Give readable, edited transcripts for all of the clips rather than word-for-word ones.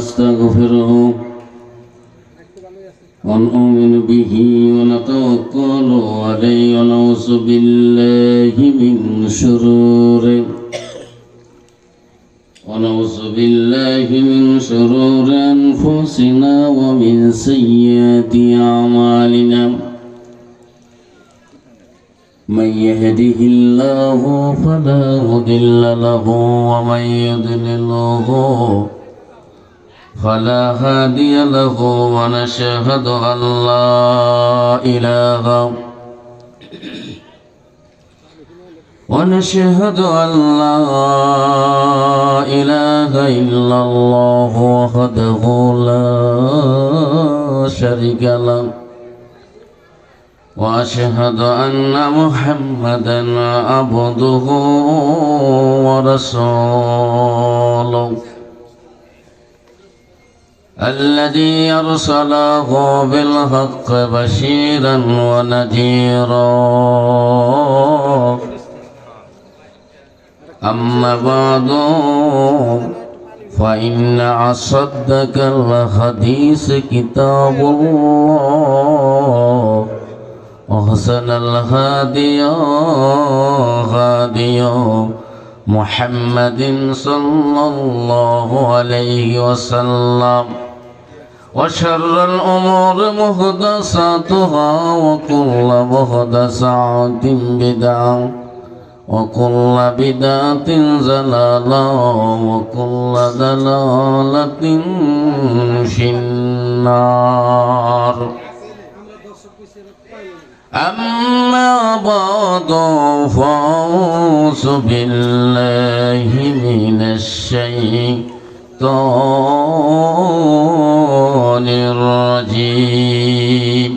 ونستغفره ونؤمن به ونتوكل عليه ونعوذ بالله من شرور أنفسنا ومن سيئات أعمالنا من يهده الله فلا مضل له ومن يضلله فلا هادي له ونشهد أن لا إله إلا الله وحده لا شريك له وأشهد أن محمدا عبده ورسوله الذي أرسله بالحق بشيرا ونذيرا أما بعد فإن أصدق الحديث كتاب الله وأحسن الهدي هدي محمد صلى الله عليه وسلم وشر الأمور محدثاتها وكل محدثة بدعة وكل بدعة ضلالة وكل ضلالة في النار أما بعد فأعوذ بالله من الشيطان الرجيم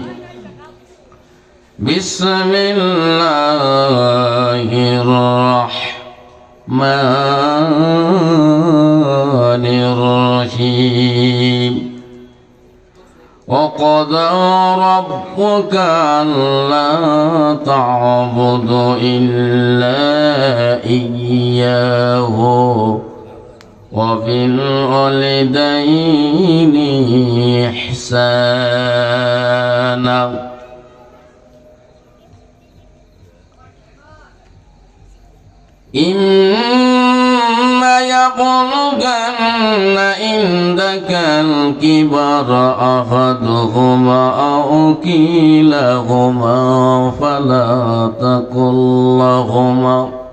بسم الله الرحمن الرحيم وقضى ربك ألا تعبدوا إلا إياه وبالوالدين إحسانا إما يبلغن عندك الكبر أحدهما أو كلاهما فلا تقل لهما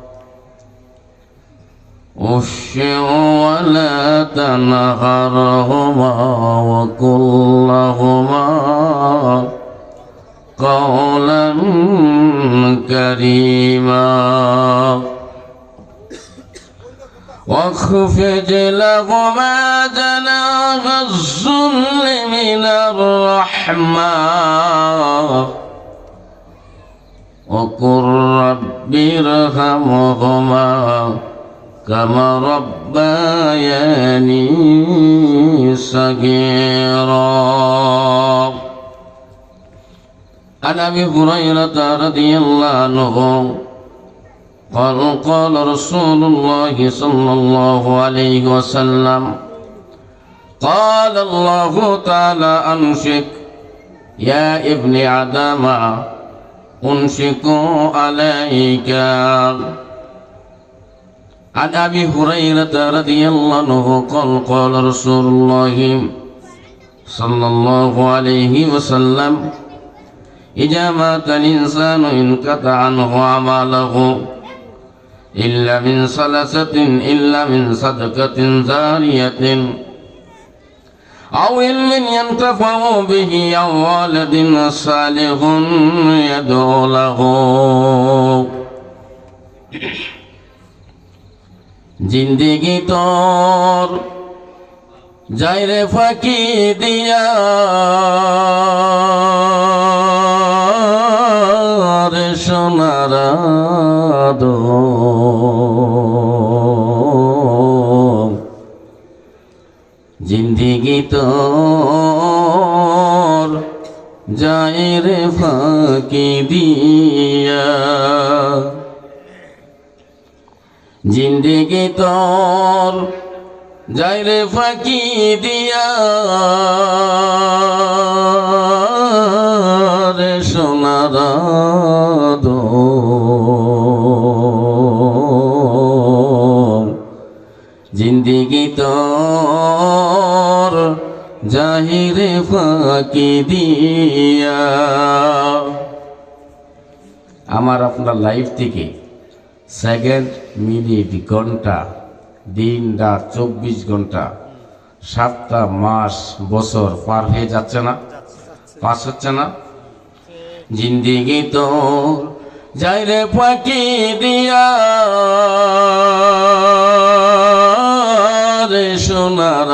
أف ولا تنهرهما وقل لهما قولا كريما واخفض لهما جناح الذل من الرحمة وقل رب ارحمهما كما ربياني صغيرا. عن أبي هريرة رضي الله عنه قال رسول الله صلى الله عليه وسلم قال الله تعالى أنشك يا ابن آدم أنشك عليك. عن أبي هريرة رضي الله عنه قال رسول الله صلى الله عليه وسلم إذا مات الإنسان انقطع عنه عمله إلا من إلا من صدقة جارية أو علم ينتفع به أو ولد صالح يدعو له. জিন্দেগি তোর যাইরে ফাঁকি দিয়া রে সোনার জিন্দেগি তোর যাইরে ফাঁকি দিয়া জিন্দেগি তোর যাইরে ফাঁকি দিয়া রে সোনার জিন্দিগি তোর জাহিরে ফাঁকি দিয়া। আমার আপনার লাইফ থেকে সেকেন্ড, মিনিট, ঘন্টা, দিন, রাত, 24 ঘন্টা, সপ্তাহ, মাস, বছর পার হয়ে যাচ্ছে না, পাস হচ্ছে না। জিন্দিগি তোর যাইরে ফাঁকি দিয়া রে সোনার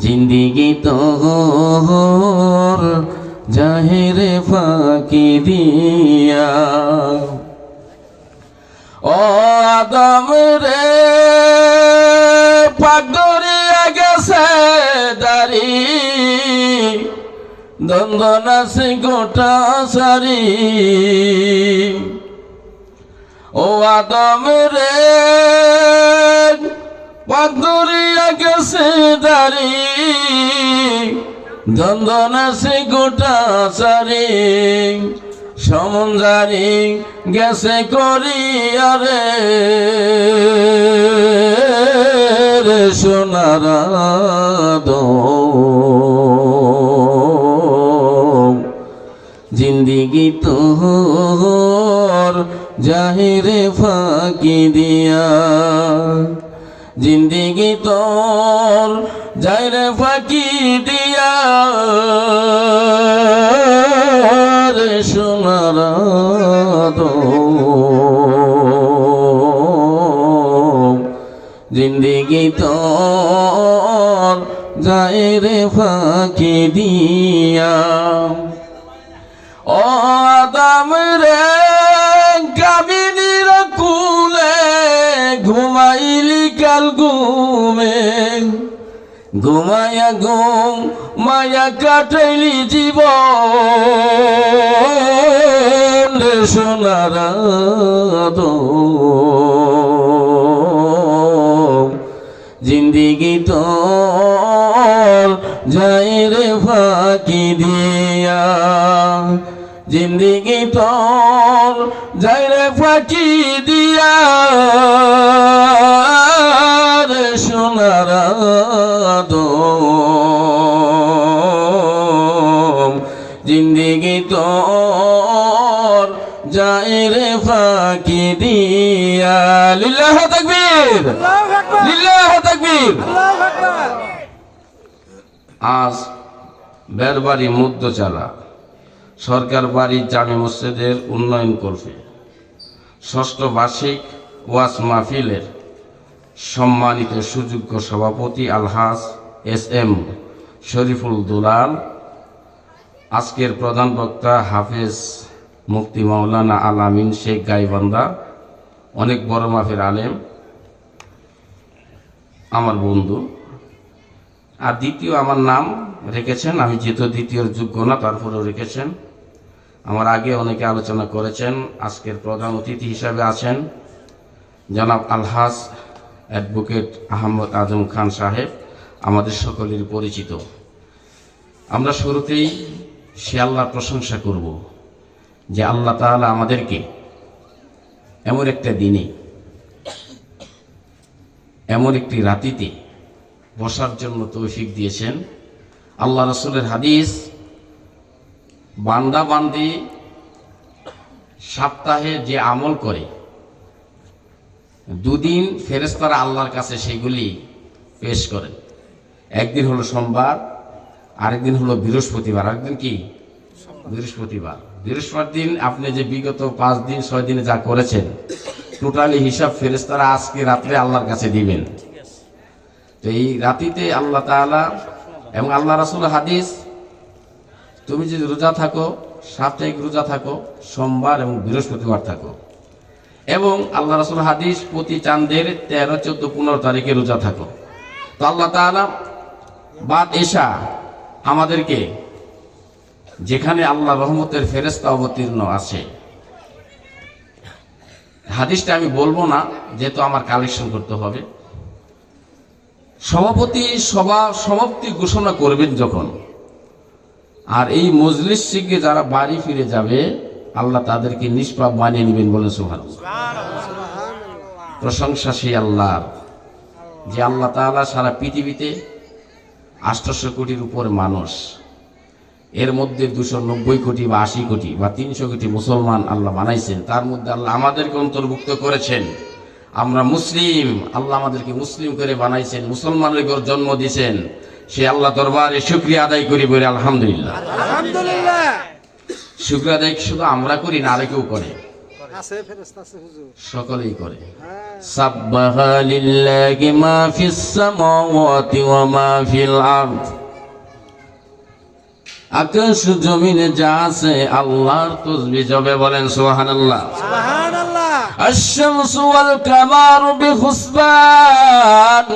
জিন্দিগি তোর জাহিরে ফাঁকি দিয়া। ও আদম রে পাক ধরিয়া গেছে দাড়ি, দ্বন্দ্ব নাচে গোটা সারি। ও আদম রে পাক ধরিয়া গেছে দাড়ি, দ্বন্দ্ব নাচে গোটা সারি। সমঞ্জারি গেছে করিয়া রে সোনার জিন্দিগি তোর জাহিরে ফাঁকি দিয়া। জিন্দিগি তোর জাহিরে ফাঁকি দিয়া রে সোনার জিন্দিগি তোর জাহিরে ফাঁকি দিয়া। ও আদম রে কামিনীর কুলে ঘুমাইলি কাল ঘুমে, ঘুমায়া ঘুম মায়া কাটাইলি জীবন সোনার জিন্দিগি তোর যাইরে ফাঁকি দিয়া। জিন্দিগি তোর যাইরে ফাঁকি দিয়া রে সোনার জিন্দিগি তোর যাইরে ফাঁকি দিয়া। লিল্লাহ তাকবীর, লিল্লাহ তাকবীর। আজ বেরবাড়ি মধ্যচালা সরকার বাড়ি জামে মসজিদের উন্নয়ন করবে। ষষ্ঠ বার্ষিক ওয়াজ মাহফিলের সম্মানিত সুযোগ্য সভাপতি আলহাজ SM শরীফুল দুলাল, আজকের প্রধান বক্তা হাফেজ মুফতি মাওলানা আল আমিন শেখ গাইবান্ধা, অনেক বড় মাফের আলেম, আমার বন্ধু। আর দ্বিতীয় আমার নাম রেখেছেন, আমি যেহেতু দ্বিতীয়র যোগ্য না তারপরেও রেখেছেন। আমার আগে অনেকে আলোচনা করেছেন। আজকের প্রধান অতিথি হিসাবে আছেন জনাব আলহাজ অ্যাডভোকেট আহমদ আজম খান সাহেব, আমাদের সকলের পরিচিত। আমরা শুরুতেই সে আল্লাহর প্রশংসা করব যে আল্লাহ তাআলা আমাদেরকে এমন একটা দিনে, এমন একটি রাতিতে বসার জন্য তৌফিক দিয়েছেন। আল্লাহ রাসূলের হাদিস, বান্দা বান্দি সপ্তাহে যে আমল করে দুদিন ফেরেশতারা আল্লাহর কাছে সেগুলি পেশ করেন। একদিন হলো সোমবার, আরেকদিন হলো বৃহস্পতিবার। আরেকদিন কি? বৃহস্পতিবার। বৃহস্পতিবার দিন আপনি যে বিগত 5 দিন 6 দিনে যা করেছেন টোটালি হিসাব ফেরেশতারা আজকে রাত্রে আল্লাহর কাছে দিবেন। তো এই রাতিতে আল্লাহ তাআলা এবং আল্লাহ রাসূলের হাদিস, তুমি যদি রোজা থাকো, সাপ্তাহিক রোজা থাকো, সোমবার এবং বৃহস্পতিবার থাকো, এবং আল্লাহ রাসূলের হাদিস প্রতি চাঁদের 13, 14, 15 তারিখে রোজা থাকো, তো আল্লাহ তাআলা বাদ এশা আমাদেরকে যেখানে আল্লাহ রহমতের ফেরেশতা অবতীর্ণ আছে হাদিসটা আমি বলবো না, যেহেতু আমার কালেকশন করতে হবে। সভাপতি সমাপ্তি ঘোষণা করবেন যখন, আর এই মজলিস থেকে যারা বাড়ি ফিরে যাবে আল্লাহ তাদেরকে নিষ্পাপ বানিয়ে নেবেন, বলেন সুবহানাল্লাহ। প্রশংসা সেই আল্লাহর, যে আল্লাহ তাআলা সারা পৃথিবীতে 800 কোটির উপরে মানুষ, এর মধ্যে 290 কোটি বা 80 কোটি বা 300 কোটি মুসলমান আল্লাহ বানাইছেন। তার মধ্যে আল্লাহ আমাদেরকে অন্তর্ভুক্ত করেছেন। আমরা মুসলিম, আল্লাহ আমাদেরকে মুসলিম করে বানাইছেন, মুসলমানের ঘর জন্ম দিয়েছেন। সে আল্লাহ দরবারে শুকরিয়া আদায় করি, বলে আলহামদুলিল্লাহ। আলহামদুলিল্লাহ। শুকরিয়া আদায় শুধু আমরা করি না, আর কেউ করে, আছে ফেরেশতা আছে হুজুর, সকলেই করে। সাব্বাহা লিল্লাহি মা ফিস সামাওয়াতি ওয়া মা ফিল আরদ, আকাশ জমিনে যা আছে আল্লাহর তাসবিহ জবে, বলেন সুবহানাল্লাহ। সুবহানাল্লাহ। আশ-শামসু ওয়াল কামারু বিহুসবান,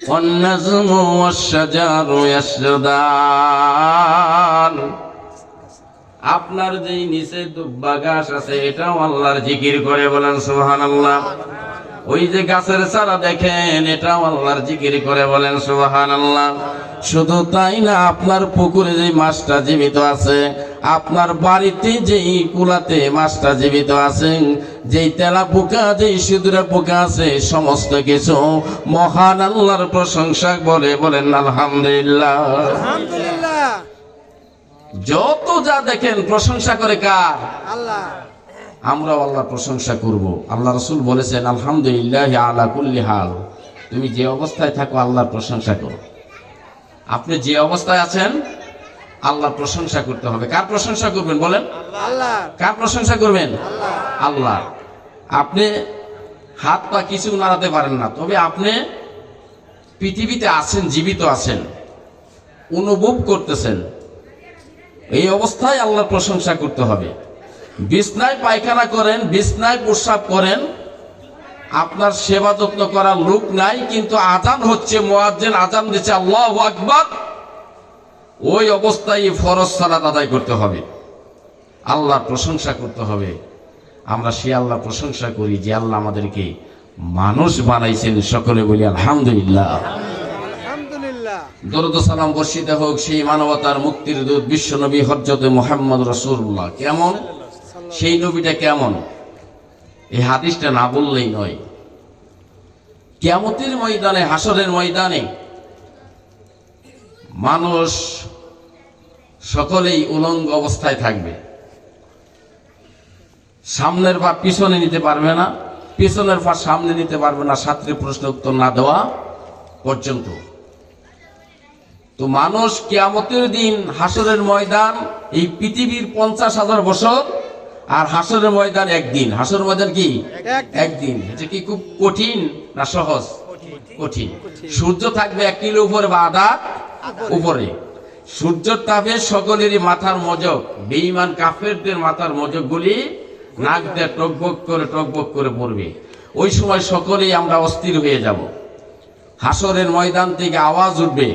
ওয়ান নাজমু ওয়াশ-শাজারু ইয়াসজুদান। আপনার যেই নিচে দুব্বা গাছ আছে এটাও আল্লাহর জিকির করে, বলেন সুবহানাল্লাহ। ওই যে গাছের চারা দেখেন এটাও আল্লাহর জিকির করে, বলেন সুবহানাল্লাহ। শুধু তাই না, আপনার পুকুরে যে মাছটা জীবিত আছে, আপনার বাড়িতে যেই কুলাতে মাছটা জীবিত আছে, যেই তেলা পোকা, যেই সিঁদুরে পোকা আছে, সমস্ত কিছু মহান আল্লাহর প্রশংসা বলে, বলেন আলহামদুলিল্লাহ। আলহামদুলিল্লাহ। যত যা দেখেন প্রশংসা করে কার? আল্লাহ। আমরাও আল্লাহর প্রশংসা করব। আল্লাহ রাসূল বলেছেন আলহামদুলিল্লাহি আলা কুল্লি হাল, তুমি যে অবস্থায় থাকো আল্লাহর প্রশংসা করো। আপনি যে অবস্থায় আছেন আল্লাহর প্রশংসা করতে হবে। কার প্রশংসা করবেন বলেন? আল্লাহ। কার প্রশংসা করবেন? আল্লাহ। আপনি হাত পা কিছু নাড়াতে পারেন না, তবে আপনি পৃথিবীতে আছেন, জীবিত আছেন, অনুভব করতেছেন, এই অবস্থায় আল্লাহর প্রশংসা করতে হবে। বিছনায় পায়খানা করেন, বিছনায় প্রস্রাব করেন, আপনার সেবা যত্ন করার লোক নাই, কিন্তু আজান হচ্ছে, মুয়াজ্জিন আজান দিচ্ছে আল্লাহু আকবার, ওই অবস্থায় ফরজ সালাত আদায় করতে হবে, আল্লাহর প্রশংসা করতে হবে। আমরা সে আল্লাহর প্রশংসা করি যে আল্লাহ আমাদেরকে মানুষ বানাইছেন, সকলে বলি আলহামদুলিল্লাহ। আলহামদুলিল্লাহ। দরুদ ও সালাম বর্ষিত হোক সেই মানবতার মুক্তির দূত বিশ্ব নবী হযরত মুহাম্মদ রাসূলুল্লাহ। কেমন সেই নবীটা, কেমন এই হাদিসটা না বললেই নয়। কিয়ামতের ময়দানে, হাসরের ময়দানে মানুষ সকলেই উলঙ্গ অবস্থায় থাকবে, সামনের পা পিছনে নিতে পারবে না, পিছনের পা সামনে নিতে পারবে না, ছাত্রের প্রশ্ন উত্তর না দেওয়া পর্যন্ত। তো মানুষ কিয়ামতের দিন, হাসরের ময়দান, এই পৃথিবীর 50,000 বছর, আর হাসরের ময়দান একদিন। হাসরের ময়দান কি একদিন? এটা কি খুব কঠিন না সহজ? কঠিন। সূর্য থাকবে 1 কিলো উপরে বা আধা উপরে, সূর্যের তাপে সকলেরই মাথার মজক, বেঈমান কাফেরদের মাথার মজকগুলি নাক দিয়ে টকবক করে পড়বে। ওই সময় সকলেই আমরা অস্থির হয়ে যাব। হাসরের ময়দান থেকে আওয়াজ উঠবে,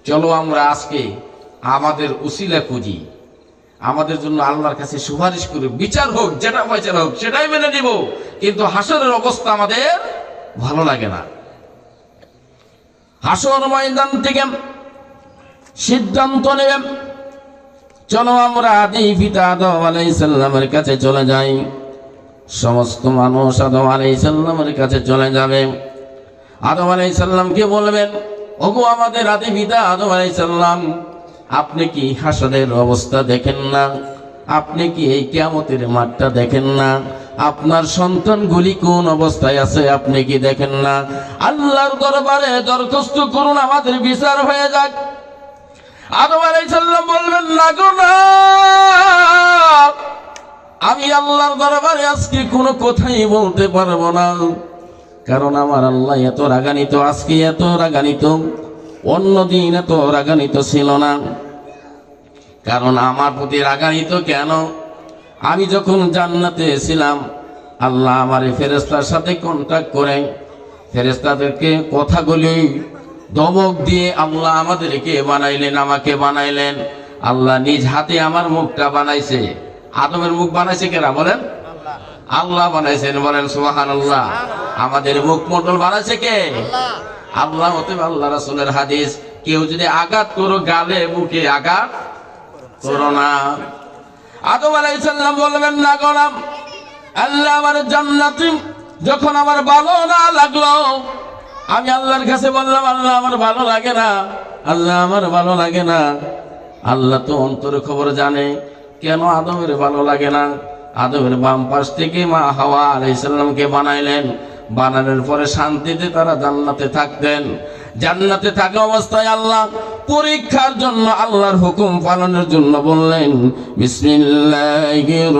চলো আমরা আজকে আমাদের উসিলা খুঁজি, আমাদের জন্য আল্লাহর কাছে সুপারিশ করি, বিচার হোক, যেটা বিচার হোক সেটাই মেনে নিব, কিন্তু হাসরের অবস্থা আমাদের ভালো লাগে না। হাসর ময়দান থেকে সিদ্ধান্ত নেবেন, চলো আমরা আদি পিতা আদম আলাইহিস সালামের কাছে চলে যাই। সমস্ত মানুষ আদম আলাইহিস সালামের কাছে চলে যাবে। আদম আলাইহিস সালামকে বলবেন, ওগো আমাদের আদি পিতা আদম আলাইহিস সালাম, আপনি কি হাসরের অবস্থা দেখেন না? আপনি কি এই কিয়ামতের মাঠটা দেখেন না? আপনার সন্তানগুলি কোন অবস্থায় আছে আপনি কি দেখেন না? আল্লাহর দরবারে দরখাস্ত করুন, আমাদের বিচার হয়ে যাক। আদম আলাইহিস সালাম বলবেন, না গো না, আমি আল্লাহর দরবারে আজকে কোনো কথাই বলতে পারবো না, কারণ আমার আল্লাহ এত রাগান্বিত, আজকে এত রাগান্বিত, অন্যদিন এত রাগান্বিত ছিল না। কারণ আমার প্রতি রাগান্বিত কেন? আমি যখন জান্নাতে ছিলাম, আল্লাহ আমার ফেরেশতার সাথে কন্টাক্ট করে ফেরেশতাদেরকে কথাগুলি ধমক দিয়ে আল্লাহ আমাদেরকে বানাইলেন, আমাকে বানাইলেন। আল্লাহ নিজ হাতে আমার মুখটা বানাইছে, আদমের মুখ বানাইছে কেনা বলেন? আল্লাহ বানাইছেন, বলেন সুবহানাল্লাহ। আমাদের মুখমণ্ডল বানাইছে কে? আল্লাহ। অতএব আল্লাহ রাসূলের হাদিস, কেউ যদি আঘাত করো গালে মুখে আঘাত করো না। আদম আলাইহিস সালাম বলবেন, না গোলাম, আল্লাহ আমার জান্নাতে যখন আমার ভালো না লাগলো, আমি আল্লাহর কাছে বললাম, আল্লাহ আমার ভালো লাগে না, আল্লাহ আমার ভালো লাগে না। আল্লাহ তো অন্তরের খবর জানে, কেন আদমের ভালো লাগে না? আদমের বাম পাশ থেকে মা হাওয়া আলাইহিস সালামকে বানাইলেন, বানানোর পরে শান্তিতে তারা জান্নাতে থাকতেন। জান্নাতে থাকা অবস্থায় আল্লাহ পরীক্ষার জন্য, আল্লাহর হুকুম পালনের জন্য বললেন, বিসমিল্লাহির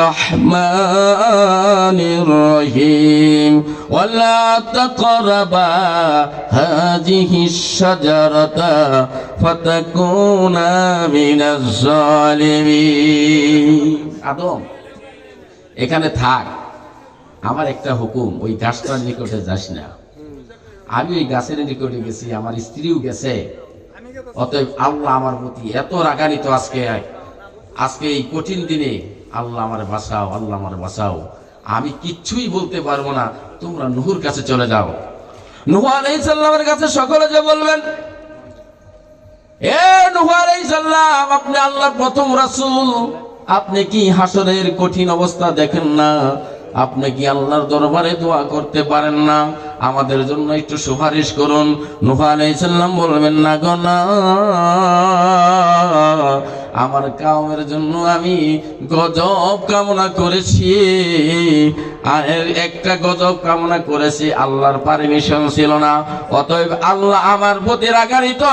রহমানির রহিম, ওয়ালা তাকরাবা হাযিহিশ শাজারাতা ফাতাকুনা মিনাজ জালিমিন। আদম, এখানে থাক, আমার একটা হুকুম, ওই গাছটার নিকটে যাস না। আমি ওই গাছের নিকটে গেছি, আমার স্ত্রীও গেছে। অতএব আল্লাহ আমার প্রতি এত রাগান্বিত আজকে এই কঠিন দিনে, আল্লাহ আমার বাঁচাও, আল্লাহ আমার বাঁচাও। আমি কিচ্ছুই বলতে পারবো না, তোমরা নূহর কাছে চলে যাও। নূহ আলাইহিস সালামের কাছে সকলে যে বলবেন, এ নূহ আলাইহিস সালাম, আপনি আল্লাহর প্রথম রাসূল, আপনি কি হাসরের কঠিন অবস্থা দেখেন না? আপনি কি আল্লাহর দরবারে দোয়া করতে পারেন না? আমাদের জন্য একটু সুপারিশ করুন। নূহ আলাইহিস সালাম বলবেন, না গো না, আমার কওমের জন্য আমি গজব কামনা করেছি, আর একটা গজব কামনা করেছি, আল্লাহর পারমিশন ছিল না। অতএব আল্লাহ আমার প্রতি রাগান্বিত,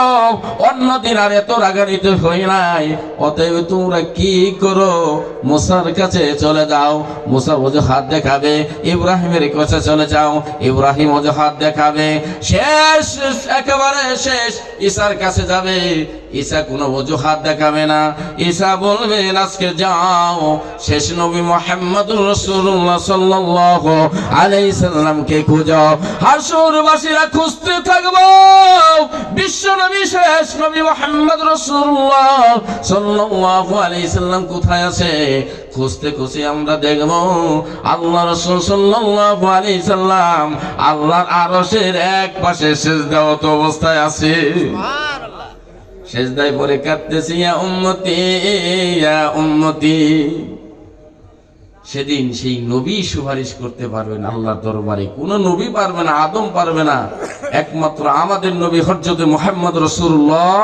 অন্যদিন আর এত রাগান্বিত হই নাই। অতএব তোমরা কি করো, মুসার কাছে চলে যাও, মুসা ওজুহাত দেখাবে। ইব্রাহিমের কাছে চলে যাও, ইব্রাহিম ওজুহাত দেখাবে। শেষ, একেবারে শেষ, ঈসার কাছে যাবে, ঈসা কোনো ওজুহাত দেখাবে না। ঈসা বলবেন, আজকে যাও, শেষ নবী মুহাম্মদুর রাসূলুল্লাহ সাল্লাল্লাহু আলাইহি সাল্লামকে খুঁজো। হাসরবাসীরা খুঁজতে থাকবো বিশ্ব নবী, শেষ নবী মুহাম্মদ রাসূলুল্লাহ সাল্লাল্লাহু আলাইহি সাল্লাম কোথায় আছে। খুঁজতে খুঁজতে আমরা দেখব আল্লাহ রাসূল সাল্লাল্লাহু আলাইহি সাল্লাম আল্লাহর আরশের এক পাশে সিজদারত অবস্থায় আছে। সেজদায় পড়ে কাঁদতেছি, ইয়া উম্মতি, ইয়া উম্মতি। সেদিন সেই নবী সুপারিশ করতে পারবেন আল্লাহর দরবারে, কোন নবী পারবে না, আদম পারবে না, একমাত্র আমাদের নবী হযরত মুহাম্মদ রাসূলুল্লাহ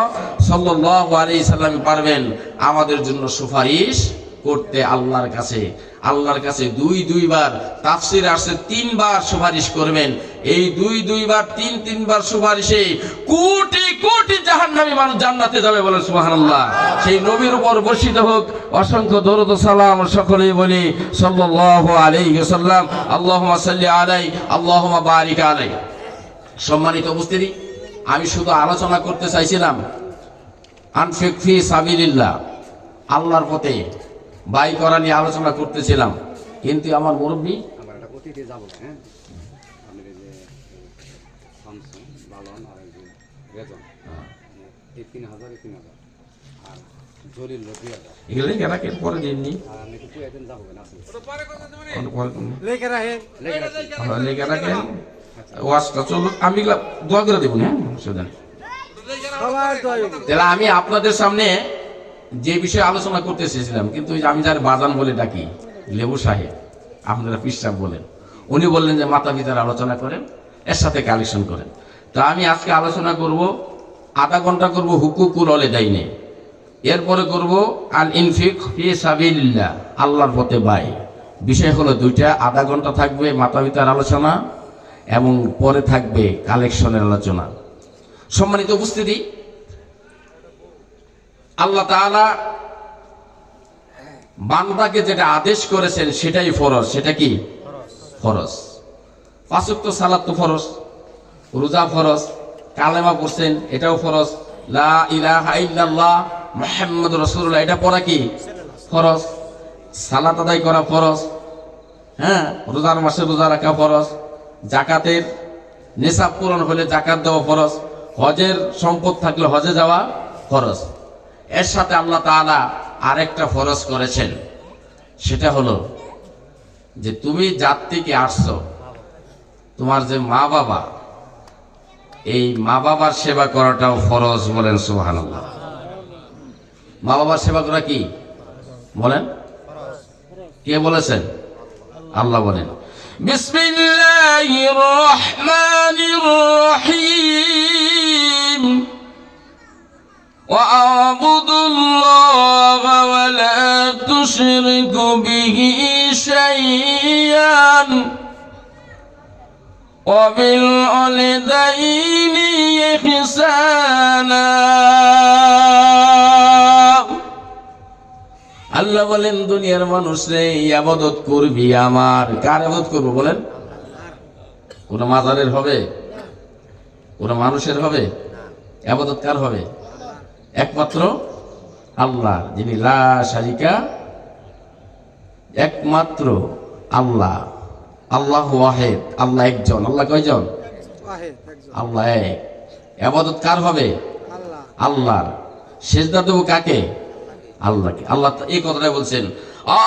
সাল্লাল্লাহু আলাইহি সাল্লাম পারবেন আমাদের জন্য সুপারিশ করতে আল্লাহর কাছে। আল্লাহর কাছে দুইবার, তাফসিরে আসছে 3 বার সুপারিশ করবেন। এই দুইবার, তিনবার সুপারিশে কোটি কোটি জাহান্নামী মানুষ জান্নাতে যাবে, বলেন সুবহানাল্লাহ। সেই নবীর উপর বর্ষিত হোক অসংখ্য দরুদ ও সালাম, সকলেই বলি সাল্লাল্লাহু আলাইহি ওয়াসাল্লাম, আল্লাহুম্মা সাল্লি আলাইহি, আল্লাহুম্মা বারিক আলাইহি। সম্মানিত উপস্থিতি, আমি শুধু আলোচনা করতে চাইছিলাম আনফিক ফি সাবিলিল্লাহ, আল্লাহর পথে ব্যয় করা নিয়ে আলোচনা করতেছিলাম, কিন্তু আমার মুরব্বী পরে দিননি লেখা রাখেন, ওয়াজটা চলুক, আমি দোয়া করে দেবো। হ্যাঁ, তাহলে আমি আপনাদের সামনে যে বিষয়ে আলোচনা করতে চেয়েছিলাম, কিন্তু আমি যার বাজান বলে ডাকি, লেবু সাহেব, আপনারা পিসাব বলেন, উনি বললেন যে মাতা পিতার আলোচনা করেন, এর সাথে কালেকশন করেন। তা আমি আজকে আলোচনা করব, আধা ঘন্টা করব হুকুকুল ওয়ালিদাইনে, এরপরে করব আল ইনফিক ফি সাবিলিল্লাহ, আল্লাহর পথে ব্যয়। বিষয় হলো দুইটা, আধা ঘন্টা থাকবে মাতা পিতার আলোচনা এবং পরে থাকবে কালেকশনের আলোচনা। সম্মানিত উপস্থিতি, আল্লাহ তাআলা বান্দাকে যেটা আদেশ করেছেন সেটাই ফরজ। সেটা কি ফরজ? 5 ওয়াক্ত সালাত তো ফরজ, রোজা ফরজ, কালেমা পড়ছেন এটাও ফরজ, লা ইলাহা ইল্লাল্লাহ মুহাম্মাদুর রাসূলুল্লাহ এটা পড়া কি ফরজ, সালাত আদায় করা ফরজ, হ্যাঁ, রোজার মাসে রোজা রাখা ফরজ, যাকাতের নিসাব পূরণ হলে যাকাত দেওয়া ফরজ, হজের সম্পদ থাকলে হজে যাওয়া ফরজ। এর সাথে আল্লাহ তাআলা আরেকটা ফরজ করেছেন, সেটা হলো যে তুমি জাত থেকে আসছো, তোমার যে মা বাবা, এই মা বাবার সেবা করাটাও ফরজ। বলেন সুবহানাল্লাহ। মা বাবার সেবা করা কি বলেন? কে বলেছেন? আল্লাহ বলেন, বিসমিল্লাহির রহমানির রহিম, ওয়া'বুদুল্লাহা ওয়া লা তুশরিকু বিহি শাইয়ান ওয়া বিল ওয়ালিদাইনি ইহসানা। আল্লাহ বলেন, দুনিয়ার মানুষ রে, ইবাদত করবি আমার। কার ইবাদত করবো বলেন? কোন মাজারের হবে? কোন মানুষের হবে? ইবাদত কার হবে? একমাত্র আল্লাহ, যিনি লা শারিকা, একমাত্র আল্লাহ। আল্লাহু ওয়াহিদ, আল্লাহ একজন। আল্লাহ কয়জন? ওয়াহিদ, একজন। আল্লাহ এক। ইবাদত কার হবে? আল্লাহ। আল্লাহর। সিজদা দেব কাকে? আল্লাহকে। আল্লাহ এই কথাটা বলছেন,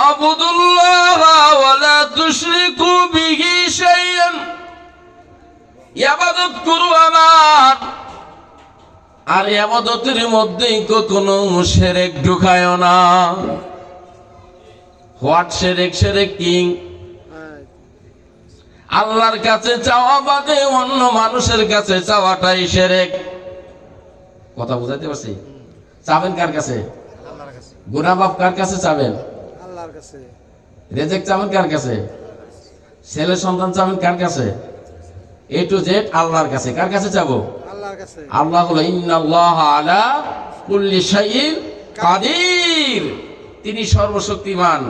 আবুদুল্লাহ ওয়া লা তুশরিকু বিহি শাইআন, ইবাদত করো আমার, আর ইবাদতের মধ্যে কোনো শিরক ঢুকায় না। হোয়াট শিরক? শিরক কি? আল্লাহর কাছে চাওয়া বাদে অন্য মানুষের কাছে চাওয়াটাই শিরক। কথা বুঝাইতে পারছি? চাবেন কার কাছে? আল্লাহর কাছে। গুনাহ মাফ কার কাছে চাবেন? আল্লাহর কাছে। রিজিক চাবেন কার কাছে? ছেলে সন্তান চাবেন কার কাছে? এ টু জেড আল্লাহর কাছে। কার কাছে চাবো? আল্লাহর কাছে। আল্লাহ হলো ইন্নাল্লাহা আলা কুল্লি শাইইন কাদির, তিনি সর্বশক্তিমান।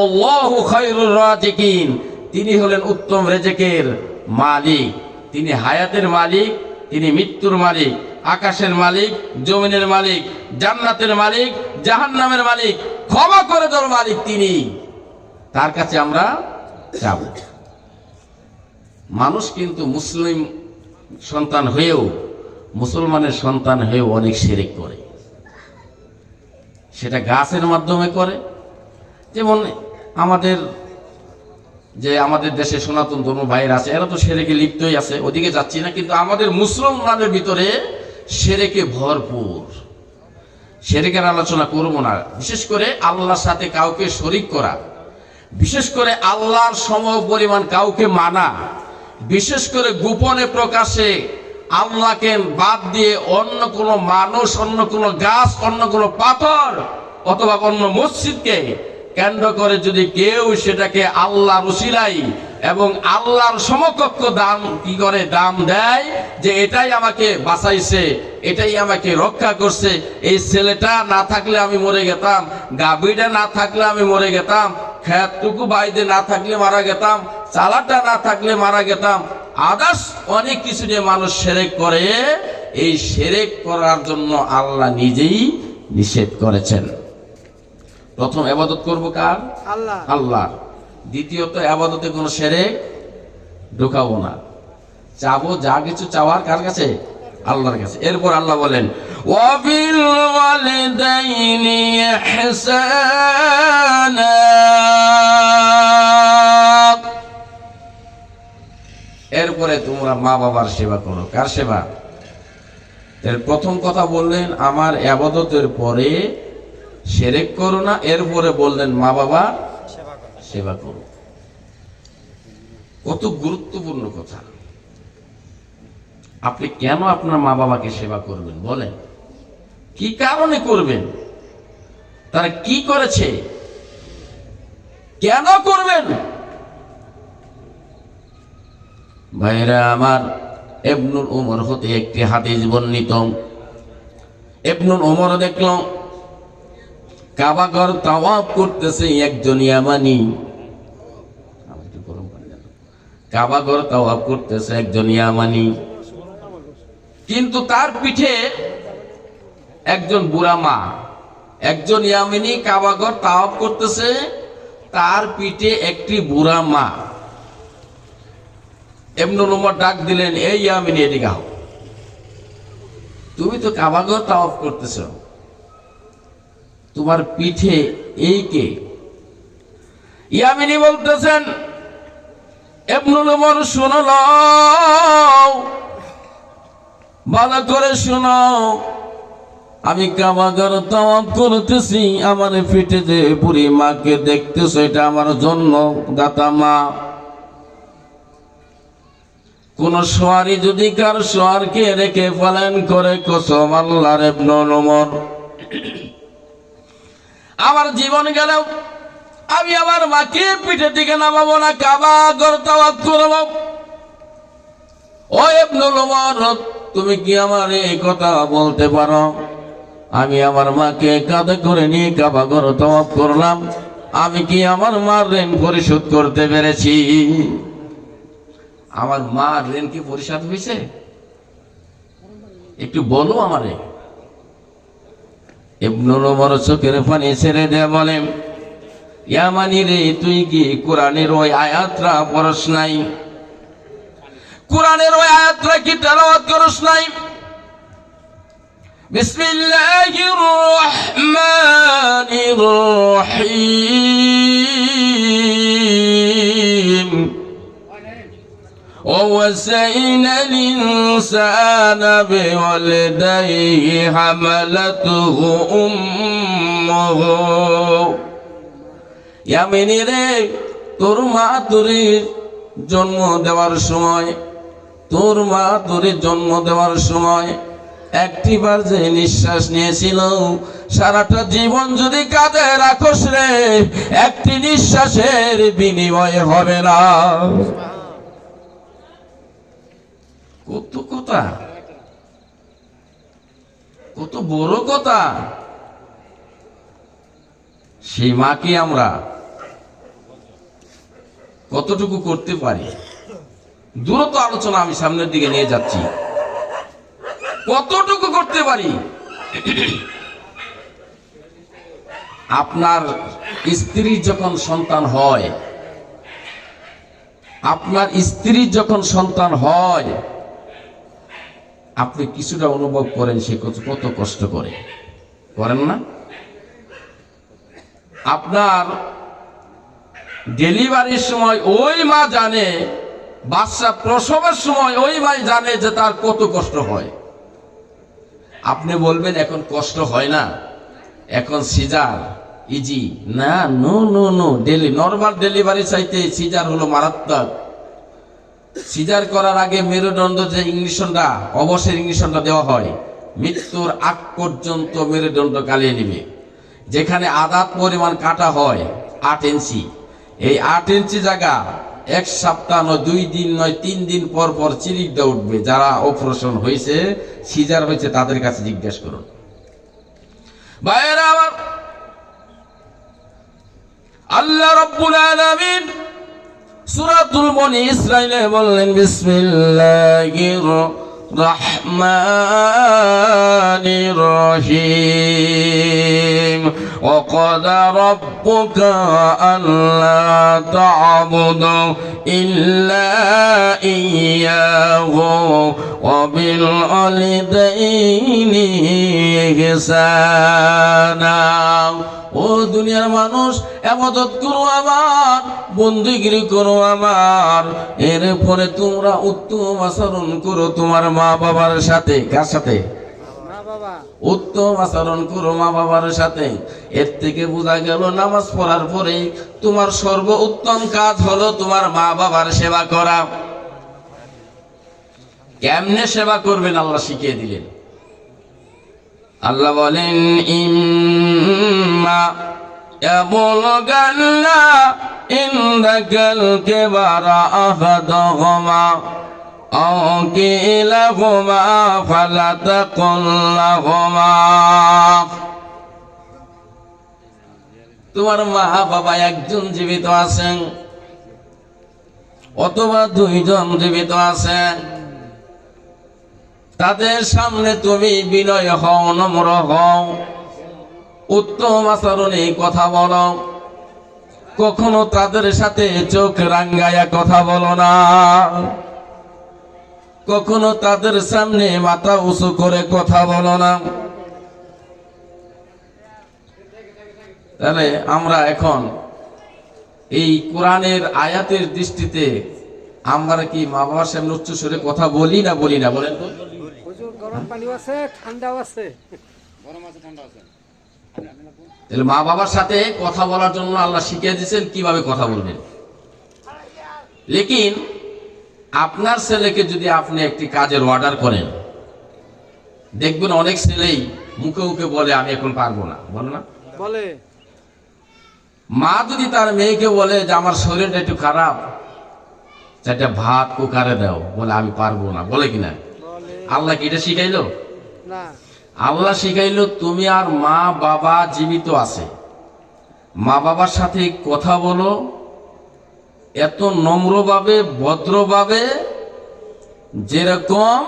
আল্লাহু খায়রুর রাজিকিন, তিনি হলেন উত্তম রেজেকের মালিক। তিনি হায়াতের মালিক, তিনি মৃত্যুর মালিক, আকাশের মালিক, জমিনের মালিক, জান্নাতের মালিক, জাহান্নামের মালিক, ক্ষমা করে দেওয়ার মালিক তিনি। তার কাছে আমরা যাব। মানুষ কিন্তু মুসলিম সন্তান হয়েও, মুসলমানের সন্তান হয়েও অনেক শিরক করে। সেটা গাছের মাধ্যমে করে। যেমন আমাদের দেশে সনাতন ধর্ম ভাইয়ের আছে, এরা তো শিরকে লিপ্তই আছে, ওদিকে যাচ্ছি না। কিন্তু আমাদের মুসলমানের ভিতরে শিরকে ভরপুর। শিরকের আলোচনা করব না। বিশেষ করে আল্লাহর সাথে কাউকে শরীক করা, বিশেষ করে আল্লাহর সম পরিমাণ কাউকে মানা, বিশেষ করে গোপনে প্রকাশে আল্লাহকে বাদ দিয়ে অন্য কোনো মানুষ, অন্য কোনো গাছ, অন্য কোনো পাথর অথবা অন্য মসজিদকে কেন্দ্র করে যদি কেউ সেটাকে আল্লাহর উসিলাই এবং আল্লাহর সমকক্ষ দাম কি করে দাম দেয়, যে এটাই আমাকে বাঁচাইছে, এটাই আমাকে রক্ষা করছে, এই ছেলেটা না থাকলে আমি মরে গেতাম, গাভীটা না থাকলে আমি মরে গেতাম, খেতটুকু বাইরে না থাকলে মারা গেতাম, চালাটা না থাকলে মারা গেতাম, আদার্স অনেক কিছু নিয়ে মানুষ শিরক করে। এই শিরক করার জন্য আল্লাহ নিজেই নিষেধ করেছেন। প্রথম ইবাদত করব কার? আল্লাহ। আল্লাহ। দ্বিতীয়ত ইবাদতে কোনো শিরক ঢোকাবো না। চাবো যা কিছু চাওয়ার কার কাছে? আল্লাহর কাছে। এরপর আল্লাহ বলেন, ওয়া বিল ওয়ালিদাইনি ইহসানা, এরপরে তোমরা মা বাবার সেবা করো। কার সেবা? এর প্রথম কথা বললেন আমার ইবাদতের পরে শিরক করো না, এরপরে বললেন মা বাবা সেবা করো। কত গুরুত্বপূর্ণ কথা। আপনি কেন আপনার মা বাবাকে সেবা করবেন বলেন? কি কারণে করবেন? তারা কি করেছে? কেন করবেন? ভাইরা আমার, ইবনুল উমর হতে একটি হাদিস বর্ণিত। ইবনুল উমর দেখল কাবা ঘর তাওয়াফ করতেছে একজন ইয়ামানি। কাবা ঘর তাওয়াফ করতেছে একজন ইয়ামানি, কিন্তু তার পিঠে একজন বুড়া মা। একজন ইয়ামানি কাবা ঘর তাওয়াফ করতেছে, তার পিঠে একটি বুড়া মা। ইবনুল উমর ডাক দিলেন, এই ইয়ামানি এদিকে আও, তুমি তো কাবা ঘর তাওয়াফ করতেছো, তোমার পিঠে এই কে? ইয়ামিনী বলতেছেন, ইবনুল উমর শুনো, ভালো করে শুনো, আমি কাবা ঘর তাওয়াফ করতেছি, আমার পিঠে যে বুড়ি মাকে দেখতেছো এটা আমার জন্মদাতা মা। কোন সোয়ারি যদি কার সোয়ারকে রেখে পালন করে, কসম আল্লাহর ইবনুল উমর, আমার জীবন গেলেও আমি আমার মাকে পিঠে দিকে নামাবো না, কাবা ঘর তাওয়াফ করব। ও ইবনুল উমর, তুমি কি আমার এই কথা বলতে পারো? আমি আমার মাকে কাঁধে করে নিয়ে কাবা ঘর তাওয়াফ করলাম, আমি কি আমার মার ঋণ পরিশোধ করতে পেরেছি? আমার মার ঋণ কি পরিশোধ হয়েছে? একটু বলো আমারে। ইবনুল উমর চোখের পানি ছেড়ে দেয়া বলে, ইয়ামানি রে, তুই কি কোরআনের ওই আয়াতটা পড়স নাই? কোরআনের ওই আয়াতটা কি তেলাওয়াত করস নাই? বিসমিল্লাহির রহমানির রহিম, ووصينا الإنسان بوالديه حملته أمه। ইয়ামিনী রে, তোর মা তোরে জন্ম দেওয়ার সময়, তোর মা তোরে জন্ম দেওয়ার সময় একটিবার যে নিঃশ্বাস নিয়েছিল, সারাটা জীবন যদি কাঁধে রাখোস রে, একটি নিঃশ্বাসের বিনিময় হবে না। কত কথা, কত বড় কথা। সেই মাকে আমরা কতটুকু করতে পারি? দ্রুত আলোচনা আমি সামনের দিকে নিয়ে যাচ্ছি। কতটুকু করতে পারি? আপনার স্ত্রীর যখন সন্তান হয়, আপনার স্ত্রীর যখন সন্তান হয়, আপনি কিছুটা অনুভব করেন সে কত কষ্ট করে, করেন না? আপনার ডেলিভারির সময় ওই মা জানে, বাচ্চা প্রসবের সময় ওই মাই জানে যে তার কত কষ্ট হয়। আপনি বলবেন এখন কষ্ট হয় না, এখন সিজার ইজি না? No no no, normal delivery চাইতে সিজার হলো মারাত্মক। সিজার করার আগে মেরুদণ্ড যে ইঞ্জেকশনটা, অবশ্যই ইঞ্জেকশনটা দেওয়া হয়, মৃত্যুর আগ পর্যন্ত মেরুদণ্ড কালিয়ে নিবে। যেখানে আদাত পরিমাণ কাটা হয় 8 ইঞ্চি, এই 8 ইঞ্চি জায়গা এক সপ্তাহ নয়, 2 দিন নয়, 3 দিন পর পর চিরিকটা উঠবে। যারা অপারেশন হয়েছে, সিজার হয়েছে, তাদের কাছে জিজ্ঞেস করুন। ভাইয়েরা আমার, আল্লাহ রাব্বুল আলামিন সূরাতুল বনী ইসরাঈলে বললেন, বিসমিল্লাহির রহমানির রহিম, ওয়াকাদা রাব্বুকা আল্লা তা'বুদু ইল্লা ইয়্যাহু ওয়া বিল ওয়ালিদাইনি ইহসানা। ও দুনিয়ার মানুষ, ইবাদত করো আমার, বন্দেগী করো আমার, এরপরে তোমরা উত্তম আচরণ করো তোমার মা বাবার সাথে। কার সাথে? উত্তম আচরণ করো মা বাবার সাথে। এর থেকে বোঝা গেল নামাজ পড়ার পরে তোমার সর্বোত্তম কাজ হলো তোমার মা বাবার সেবা করা। কেমনে সেবা করবেন আল্লাহ শিখিয়ে দিলেন। আল্লাহ বলেন, ইম্মা ইয়াবলুগান্না ইনদাকাল কিবারা আহাদুহুমা আও কিলাহুমা ফালা তাকুল লাহুমা। তোমার মা বাবা একজন জীবিত আছেন অথবা 2 জন জীবিত আছেন, তাদের সামনে তুমি বিনয় হও, নম্র হও, উত্তম আচরণে কথা বলো। কখনো তাদের সাথে চোখ রাঙ্গায়া কথা বলো না, কখনো তাদের সামনে মাথা উঁচু করে কথা বলো না। তাহলে আমরা এখন এই কোরআনের আয়াতের দৃষ্টিতে আমরা কি মা বাবার সামনে উচ্চ স্বরে কথা বলি না বলেন তো? হুজুর গরম পানিও আছে ঠান্ডাও আছে। তাহলে মা বাবার সাথে কথা বলার জন্য আল্লাহ শিখিয়ে দিয়েছেন কিভাবে কথা বলবেন। লেকিন আপনার ছেলেকে যদি আপনি একটি কাজের অর্ডার করেন, দেখবেন অনেক ছেলেই মুখে মুখে বলে আমি এখন পারবো না, বলে না? বলে মা যদি তার মেয়েকে বলে যে আমার শরীরটা একটু খারাপ, চারটা ভাত কুকারে দাও, বলে আমি পারবো না, বলে কিনা? বলে আল্লাহ কি এটা শিখাইলো? না। আল্লাহ শিখাইলো তুমি আর মা বাবা জীবিত আছে, মা বাবার সাথে কথা বলো এত নম্রভাবে ভদ্রভাবে, যেরকম